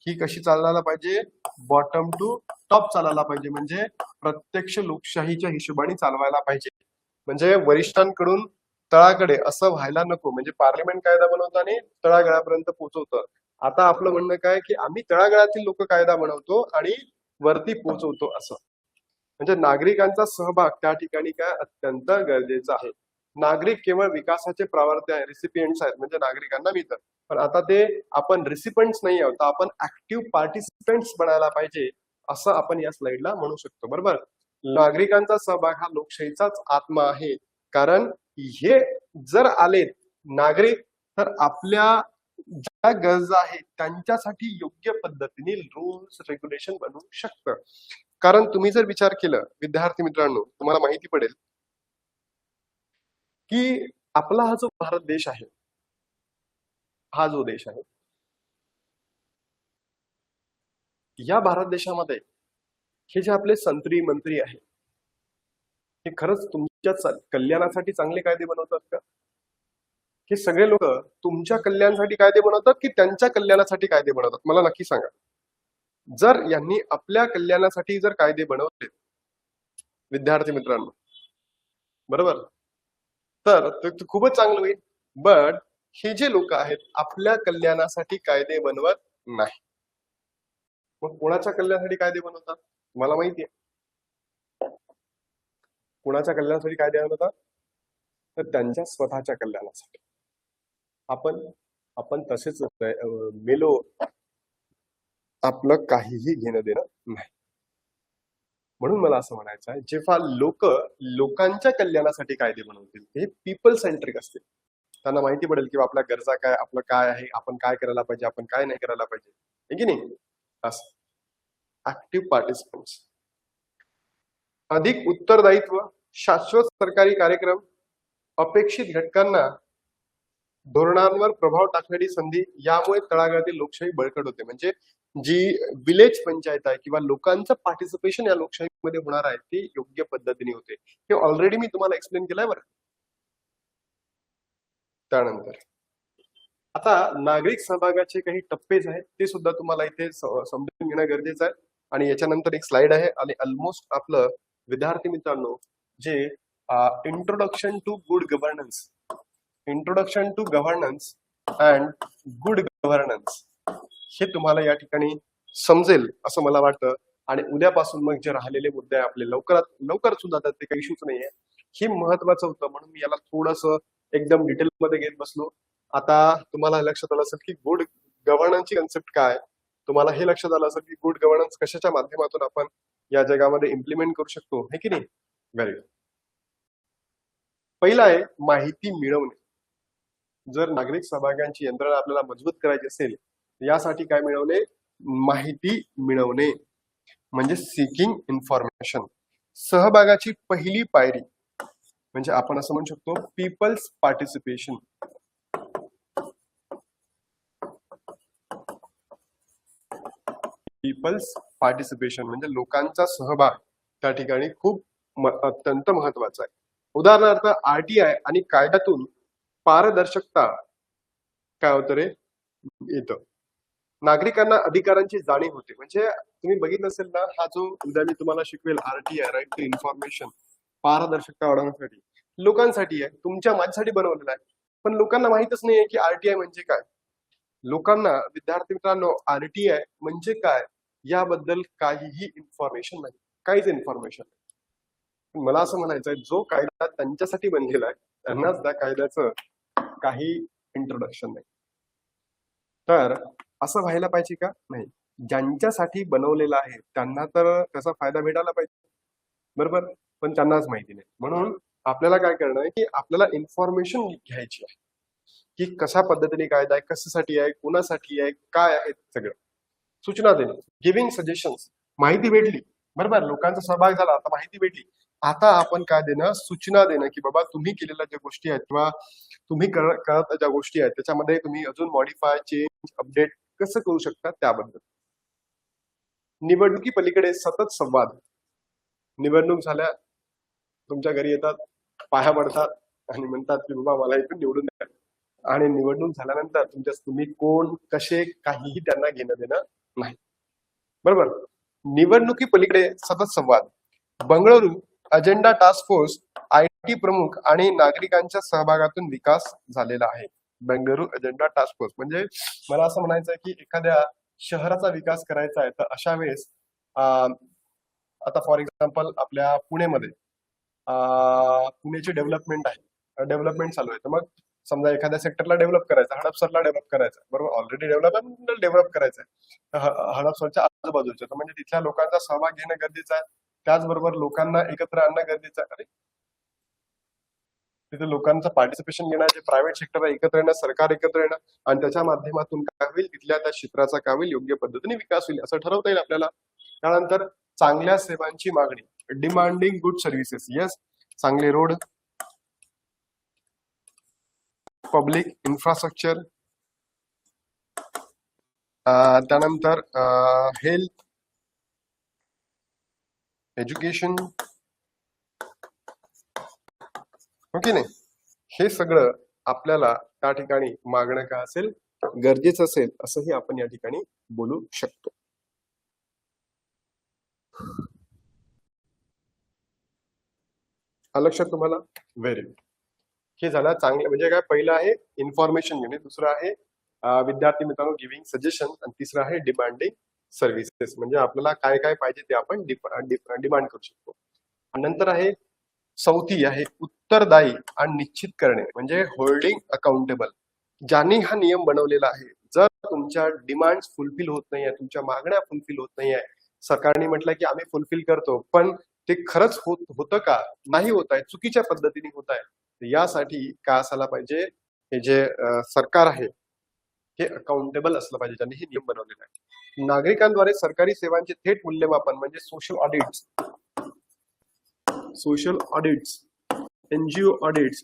ही कशी चालायला पाहिजे, बॉटम टू टॉप चालायला पाहिजे. म्हणजे प्रत्यक्ष लोकशाहीच्या हिशोबाने चालवायला पाहिजे. म्हणजे वरिष्ठांकडून तळाकडे असं व्हायला नको. म्हणजे पार्लिमेंट कायदा बनवतं आणि तळागाळापर्यंत पोहोचवतं. आता आपलं म्हणणं काय की आम्ही तळागाळातील लोक कायदा बनवतो आणि वरती पोहोचवतो असं. म्हणजे नागरिकांचा सहभाग त्या ठिकाणी काय अत्यंत गरजेचा आहे. नागरिक केवळ विकासाचे प्रावर्ते आहे, रिसिपियंट्स आहेत, म्हणजे नागरिकांना मिळतं. पण आता ते आपण रिसिपियंट्स नाही आहोत, तर आपण ऍक्टिव्ह पार्टिसिपेंट्स बनायला पाहिजे, असं आपण या स्लाइडला म्हणू शकतो. बरोबर. नागरिकांचा सहभाग हा लोकशाहीचाच आत्मा आहे. कारण हे जर आलेत नागरिक, तर आपल्या ज्या गरजा आहेत त्यांच्यासाठी योग्य पद्धतीने रूल्स रेग्युलेशन बनवू शकतं. कारण तुम्ही जर विचार केलं विद्यार्थी मित्रांनो, तुम्हाला माहिती पडेल की आपला हा जो भारत देश आहे, हा जो देश आहे, या भारत देशामध्ये हे जे आपले संत्री मंत्री आहेत, हे खरंच तुमच्या कल्याणासाठी चांगले कायदे बनवतात का? हे सगळे लोक तुमच्या कल्याणासाठी कायदे बनवतात की त्यांच्या कल्याणासाठी कायदे बनवतात? मला नक्की सांगा. जर यांनी आपल्या कल्याणासाठी जर कायदे बनवले विद्यार्थी मित्रांनो, बरोबर, तर ते खूपच चांगलं होईल. बट हे जे लोक आहेत आपल्या कल्याणासाठी कायदे बनवत नाही. मग कोणाच्या कल्याणासाठी कायदे बनवतात? मला माहिती आहे कोणाच्या कल्याणासाठी कायदे बनवतात, तर त्यांच्या स्वतःच्या कल्याणासाठी. आपण आपण तसेच मेलो, आपलं काहीही घेणं देणं नाही. म्हणून मला असं म्हणायचं आहे, जेव्हा लोकांच्या कल्याणासाठी कायदे बनवतील, हे पीपल सेंट्रिक असतील, त्यांना माहिती पडेल की आपल्या गरजा काय, आपलं काय आहे, आपण काय करायला पाहिजे, आपण काय नाही करायला पाहिजे, है की नाही? असं ऍक्टिव्ह पार्टिसिपंट्स. अधिक उत्तरदायित्व, शाश्वत सरकारी कार्यक्रम, अपेक्षित घटकांना धोरणांवर प्रभाव टाकण्याची संधी, यामुळे तळागाळातील लोकशाही बळकट होते. म्हणजे जी विलेज पंचायत आहे किंवा लोकांचं पार्टिसिपेशन या लोकशाहीमध्ये होणार आहे, ते योग्य पद्धतीने होते. हे ऑलरेडी मी तुम्हाला एक्सप्लेन केलंय बरं. त्यानंतर आता नागरिक सहभागाचे काही टप्पेज आहेत, ते सुद्धा तुम्हाला इथे समजून घेणं गरजेचं आहे. आणि याच्यानंतर एक स्लाइड आहे आणि ऑलमोस्ट आपलं विद्यार्थी मित्रांनो जे introduction to good governance, introduction to governance and good governance, हे तुम्हाला या ठिकाणी समजेल असं मला वाटतं. आणि उद्यापासून मग जे राहिलेले मुद्दे आहे आपले लवकर सुद्धा जातात, ते काही इश्यूच नाहीये. हे महत्वाचं होतं, म्हणून मी याला थोडस एकदम डिटेल मध्ये घेत बसलो. आता तुम्हाला लक्षात आलं असेल की गुड गव्हर्नन्सची कन्सेप्ट काय, तुम्हाला हे लक्षात आलं असेल की गुड गव्हर्नन्स कशाच्या माध्यमातून आपण या जगामध्ये इम्प्लिमेंट करू शकतो, हे की नाही? Very good. पहिला आहे माहिती मिळवणे. जर नागरिक सहभागांची यंत्रणा आपल्याला मजबूत करायची असेल, यासाठी काय मिळवणे? माहिती मिळवणे, म्हणजे सिकिंग इन्फॉर्मेशन. सहभागाची पहिली पायरी म्हणजे आपण असं म्हणू शकतो पीपल्स पार्टिसिपेशन. पीपल्स पार्टिसिपेशन म्हणजे लोकांचा सहभाग त्या ठिकाणी खूप अत्यंत महत्वाचा आहे. उदाहरणार्थ आरटीआय आणि कायद्यातून पारदर्शकता काय होतं रे येतं. नागरिकांना अधिकारांची जाणीव होते. म्हणजे तुम्ही बघितलं असेल ना, हा जो उद्या मी तुम्हाला शिकवेल आरटीआय, राईट टू इन्फॉर्मेशन, पारदर्शकता वाढवण्यासाठी लोकांसाठी आहे, तुमच्या माझ्यासाठी बनवलेला आहे. पण लोकांना माहितच नाहीये की आरटीआय म्हणजे काय. लोकांना विद्यार्थी मित्रांनो आरटीआय म्हणजे काय याबद्दल काहीही इन्फॉर्मेशन नाही, काहीच इन्फॉर्मेशन नाही. मला असं म्हणायचं आहे, जो कायदा त्यांच्यासाठी बनलेला आहे त्यांनाच त्या कायद्याचं काही इंट्रोडक्शन नाही. तर असं व्हायला पाहिजे का? नाही. ज्यांच्यासाठी बनवलेलं आहे त्यांना तर त्याचा फायदा भेटायला पाहिजे, बरोबर, पण त्यांनाच माहिती नाही. म्हणून आपल्याला काय करणं आहे की आपल्याला इन्फॉर्मेशन घ्यायची आहे की कशा पद्धतीने कायदा आहे, कशासाठी आहे, कोणासाठी आहे, काय आहे, सगळं सूचना देणे, गिव्हिंग सजेशन्स. माहिती भेटली, बरोबर, लोकांचा सहभाग झाला, आता माहिती भेटली, आता आपण काय देणं? सूचना देणं की बाबा तुम्ही केलेल्या ज्या गोष्टी आहेत किंवा तुम्ही करत ज्या गोष्टी आहेत त्याच्यामध्ये तुम्ही अजून मॉडिफाय, चेंज, अपडेट कसं करू शकता त्याबद्दल. निवडणुकी पलीकडे सतत संवाद. निवडणूक झाल्या, तुमच्या घरी येतात, पाया पडतात आणि म्हणतात की बाबा मला इथून निवडून द्या. आणि निवडणूक झाल्यानंतर तुम्ही कोण, कसे, काहीही त्यांना घेणं देणं नाही, बरोबर. निवडणुकी पलीकडे सतत संवाद. Bengaluru agenda task force, IT प्रमुख आणि नागरिकांच्या सहभागातून विकास झालेला आहे. बेंगळुरू अजेंडा टास्क फोर्स म्हणजे मला असं म्हणायचं आहे की एखाद्या शहराचा विकास करायचा आहे, तर अशा वेळेस आता फॉर एक्झाम्पल आपल्या पुण्यामध्ये पुण्याची डेव्हलपमेंट आहे डेव्हलपमेंट चालू आहे. तर मग समजा एखाद्या सेक्टरला डेव्हलप करायचं, हडपसरला डेव्हलप करायचं, बरोबर, ऑलरेडी डेव्हलप करायचं आहे हडपसरच्या आजूबाजूच्या, तर म्हणजे तिथल्या लोकांचा सहभाग घेणं गरजेचं आहे. त्याचबरोबर लोकांना एकत्र आणणं गरजेचं आहे. तिथे लोकांचं पार्टिसिपेशन घेणं, जे प्रायव्हेट सेक्टर एकत्र येणं, सरकार एकत्र येणं, आणि त्याच्या माध्यमातून काय होईल, तिथल्या त्या क्षेत्राचा काय होईल, योग्य पद्धतीने विकास होईल असं ठरवता येईल आपल्याला. त्यानंतर चांगल्या सेवांची मागणी, डिमांडिंग गुड सर्व्हिसेस. येस, चांगले रोड, पब्लिक इन्फ्रास्ट्रक्चर, त्यानंतर हेल्थ, एज्युकेशन, हो की नाही, हे सगळं आपल्याला त्या ठिकाणी मागणं काय असेल, गरजेचं असेल असंही आपण या ठिकाणी बोलू शकतो. लक्षात तुम्हाला? Very good. हे झालं चांगलं, म्हणजे काय, पहिलं आहे इन्फॉर्मेशन घेणे, दुसरं आहे विद्यार्थी मित्रांनो गिव्हिंग सजेशन, आणि तिसरं आहे डिमांडिंग सर्व्हिसेस, म्हणजे आपल्याला काय काय पाहिजे ते आपण डिमांड करू शकतो. आणि नंतर आहे चौथी आहे उत्तरदायी आणि निश्चित करणे, म्हणजे होल्डिंग अकाउंटेबल. ज्यांनी हा नियम बनवलेला आहे, जर तुमच्या डिमांड फुलफिल होत नाहीये, तुमच्या मागण्या फुलफिल होत नाहीये, सरकारने म्हटलं की आम्ही फुलफिल करतो, पण ते खरंच होतं का, नाही होत आहे, चुकीच्या पद्धतीने होत आहे, यासाठी काय असायला पाहिजे, हे जे सरकार आहे हे अकाउंटेबल असलं पाहिजे, ज्यांनी हे नियम बनवलेला आहे. नागरिकांद्वारे सरकारी सेवांचे थेट मूल्यमापन, म्हणजे social audits, NGO audits,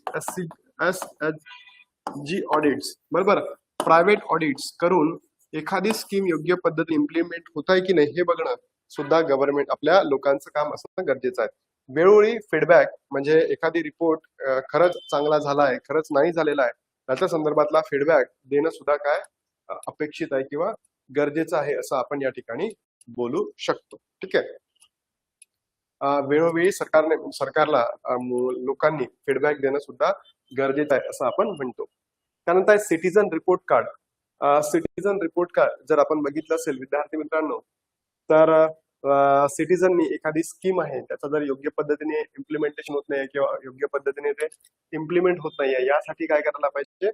SHG audits, बरोबर, प्रायव्हेट ऑडिट्स करून एखादी स्कीम योग्य पद्धतीने इम्प्लिमेंट होत आहे की नाही हे बघणं सुद्धा गव्हर्नमेंट, आपल्या लोकांचं काम असणं गरजेचं आहे. वेळोवेळी फीडबॅक, म्हणजे एखादी रिपोर्ट खरंच चांगला झाला आहे, खरंच नाही झालेला आहे, त्याच्या संदर्भातला फीडबॅक देणं सुद्धा काय अपेक्षित आहे किंवा गरजेचं आहे असं आपण या ठिकाणी बोलू शकतो. ठीक आहे. वेळोवेळी सरकारला लोकांनी फीडबॅक देणं सुद्धा गरजेचं आहे असं आपण म्हणतो. त्यानंतर आहे citizen report card. Citizen report card जर आपण बघितलं असेल विद्यार्थी मित्रांनो, तर सिटीजननी एखादी स्कीम आहे त्याचा जर योग्य पद्धतीने इम्प्लिमेंटेशन होत नाही किंवा योग्य पद्धतीने ते इम्प्लिमेंट होत नाहीये, यासाठी काय करायला पाहिजे,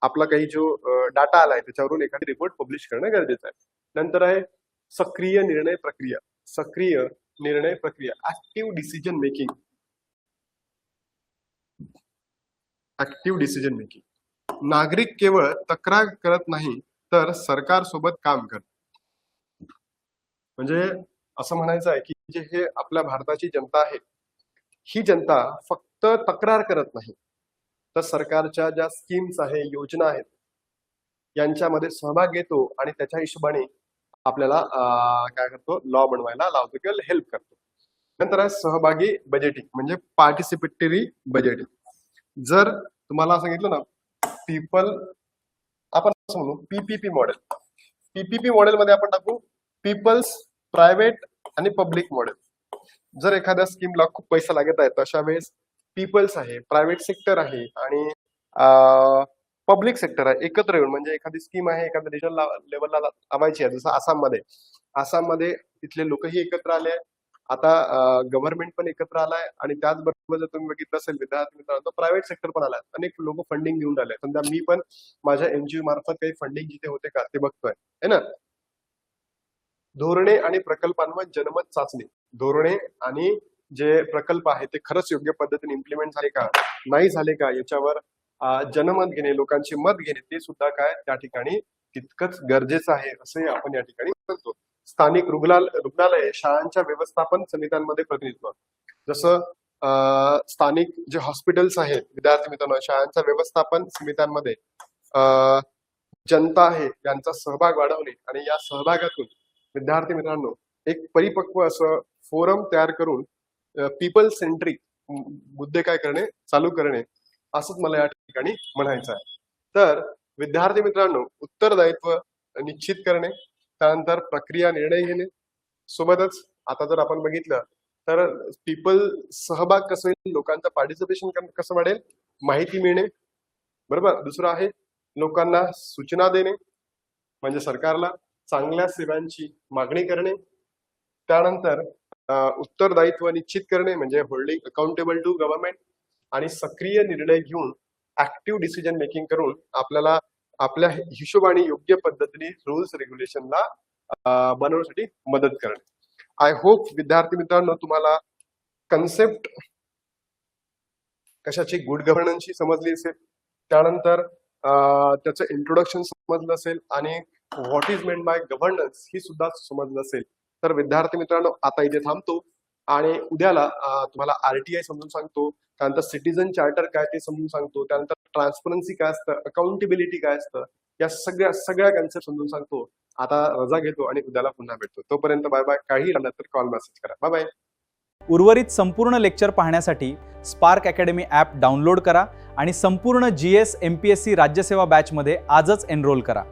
आपला काही जो डाटा आलाय त्याच्यावरून एखादी रिपोर्ट पब्लिश करणं गरजेचं आहे. नंतर आहे सक्रिय निर्णय प्रक्रिया. Active decision making. नागरिक केवळ तक्रार करत नाही तर सरकार सोबत काम करत, म्हणजे असं म्हणायचं आहे की जे हे आपल्या भारताची जनता आहे, ही जनता फक्त तक्रार करत नाही, तर सरकारच्या ज्या स्कीम्स आहे, योजना आहेत, यांच्यामध्ये सहभाग घेतो आणि त्याच्या हिशोबाने आपल्याला काय करतो, लॉ बनवायला लावतो किंवा हेल्प करतो. नंतर आहे सहभागी बजेटिंग, म्हणजे पार्टिसिपेटरी बजेटिंग. जर तुम्हाला सांगितलं ना, आपण म्हणू पीपीपी मॉडेल मध्ये आपण टाकू पीपल्स, प्रायव्हेट आणि पब्लिक मॉडेल. जर एखाद्या स्कीमला खूप पैसा लागत आहे, अशा वेळेस पीपल्स आहे, प्रायव्हेट सेक्टर आहे आणि पब्लिक सेक्टर आहे, एकत्र येऊन, म्हणजे एखादी स्कीम आहे एखाद्या रिजनल लेवलला लावायची आहे, जसं आसाममध्ये तिथले लोकही एकत्र आले आहे, आता गव्हर्नमेंट पण एकत्र आलाय, आणि त्याचबरोबर जर तुम्ही बघितलं असेल विद्यार्थी मित्रांनो, अनेक सेक्टर पण आलाय, अनेक लोक फंडिंग घेऊन राहिले. समजा मी पण माझ्या एनजीओ मार्फत काही फंडिंग जिथे होते का ते बघतोय, है ना. धोरणे आणि प्रकल्पांवर जनमत चाचणी. धोरणे आणि जे प्रकल्प आहे ते खरंच योग्य पद्धतीने इम्प्लिमेंट झाले का, नाही झाले का, याच्यावर जनमत घेणे, लोकांची मत घेणे, ते सुद्धा काय त्या ठिकाणी तितकंच गरजेचं आहे असंही आपण या ठिकाणी म्हणतो. स्थानिक रुग्णालय, शाळांच्या व्यवस्थापन समित्यांमध्ये प्रतिनिधित्व. जसं स्थानिक जे हॉस्पिटल्स आहेत विद्यार्थी मित्रांनो, शाळांच्या व्यवस्थापन समित्यांमध्ये जनता आहे यांचा सहभाग वाढवणे, आणि या सहभागातून विद्यार्थी मित्रांनो एक परिपक्व असं फोरम तयार करून पीपल सेंट्रिक मुद्दे काय करणे, चालू करणे, असंच मला या ठिकाणी म्हणायचं आहे. तर विद्यार्थी मित्रांनो, उत्तरदायित्व निश्चित करणे, त्यानंतर प्रक्रिया निर्णय घेणे, सोबतच आता जर आपण बघितलं तर पीपल सहभाग कसं होईल, लोकांचं पार्टिसिपेशन कसं वाढेल, माहिती मिळणे, बरोबर. दुसरं आहे लोकांना सूचना देणे, म्हणजे सरकारला चांगल्या सेवांची मागणी करणे. त्यानंतर उत्तरदायित्व निश्चित करणे, म्हणजे होल्डिंग अकाउंटेबल टू गव्हर्नमेंट. आणि सक्रिय निर्णय घेऊन ऍक्टिव्ह डिसिजन मेकिंग करून आपल्याला आपल्या हिशोबाने योग्य पद्धतीने रूल्स रेग्युलेशनला बनवण्यासाठी मदत करणे. आय होप विद्यार्थी मित्रांनो तुम्हाला कन्सेप्ट कशाची गुड गव्हर्नन्सची समजली असेल, त्यानंतर त्याचं इंट्रोडक्शन समजलं असेल आणि what is meant by governance ही सुद्धा समजलं असेल. तर विद्यार्थी मित्रांनो आता इथे थांबतो आणि उद्याला तुम्हाला RTI समजून सांगतो, त्यानंतर सिटीजन चार्टर काय ते समजून सांगतो, त्यानंतर ट्रान्सपरन्सी काय असतं, अकाउंटेबिलिटी काय असतं, या सगळ्या कन्सेप्ट समजून सांगतो. आता रजा घेतो आणि उद्याला पुन्हा भेटतो. तोपर्यंत बाय बाय. काही राहिलं तर कॉल मेसेज करा. Bye bye. उर्वरित संपूर्ण लेक्चर पाहण्यासाठी स्पार्क अकॅडमी ॲप डाउनलोड करा आणि संपूर्ण GS MPSC राज्यसेवा बॅचमध्ये आजच एनरोल करा.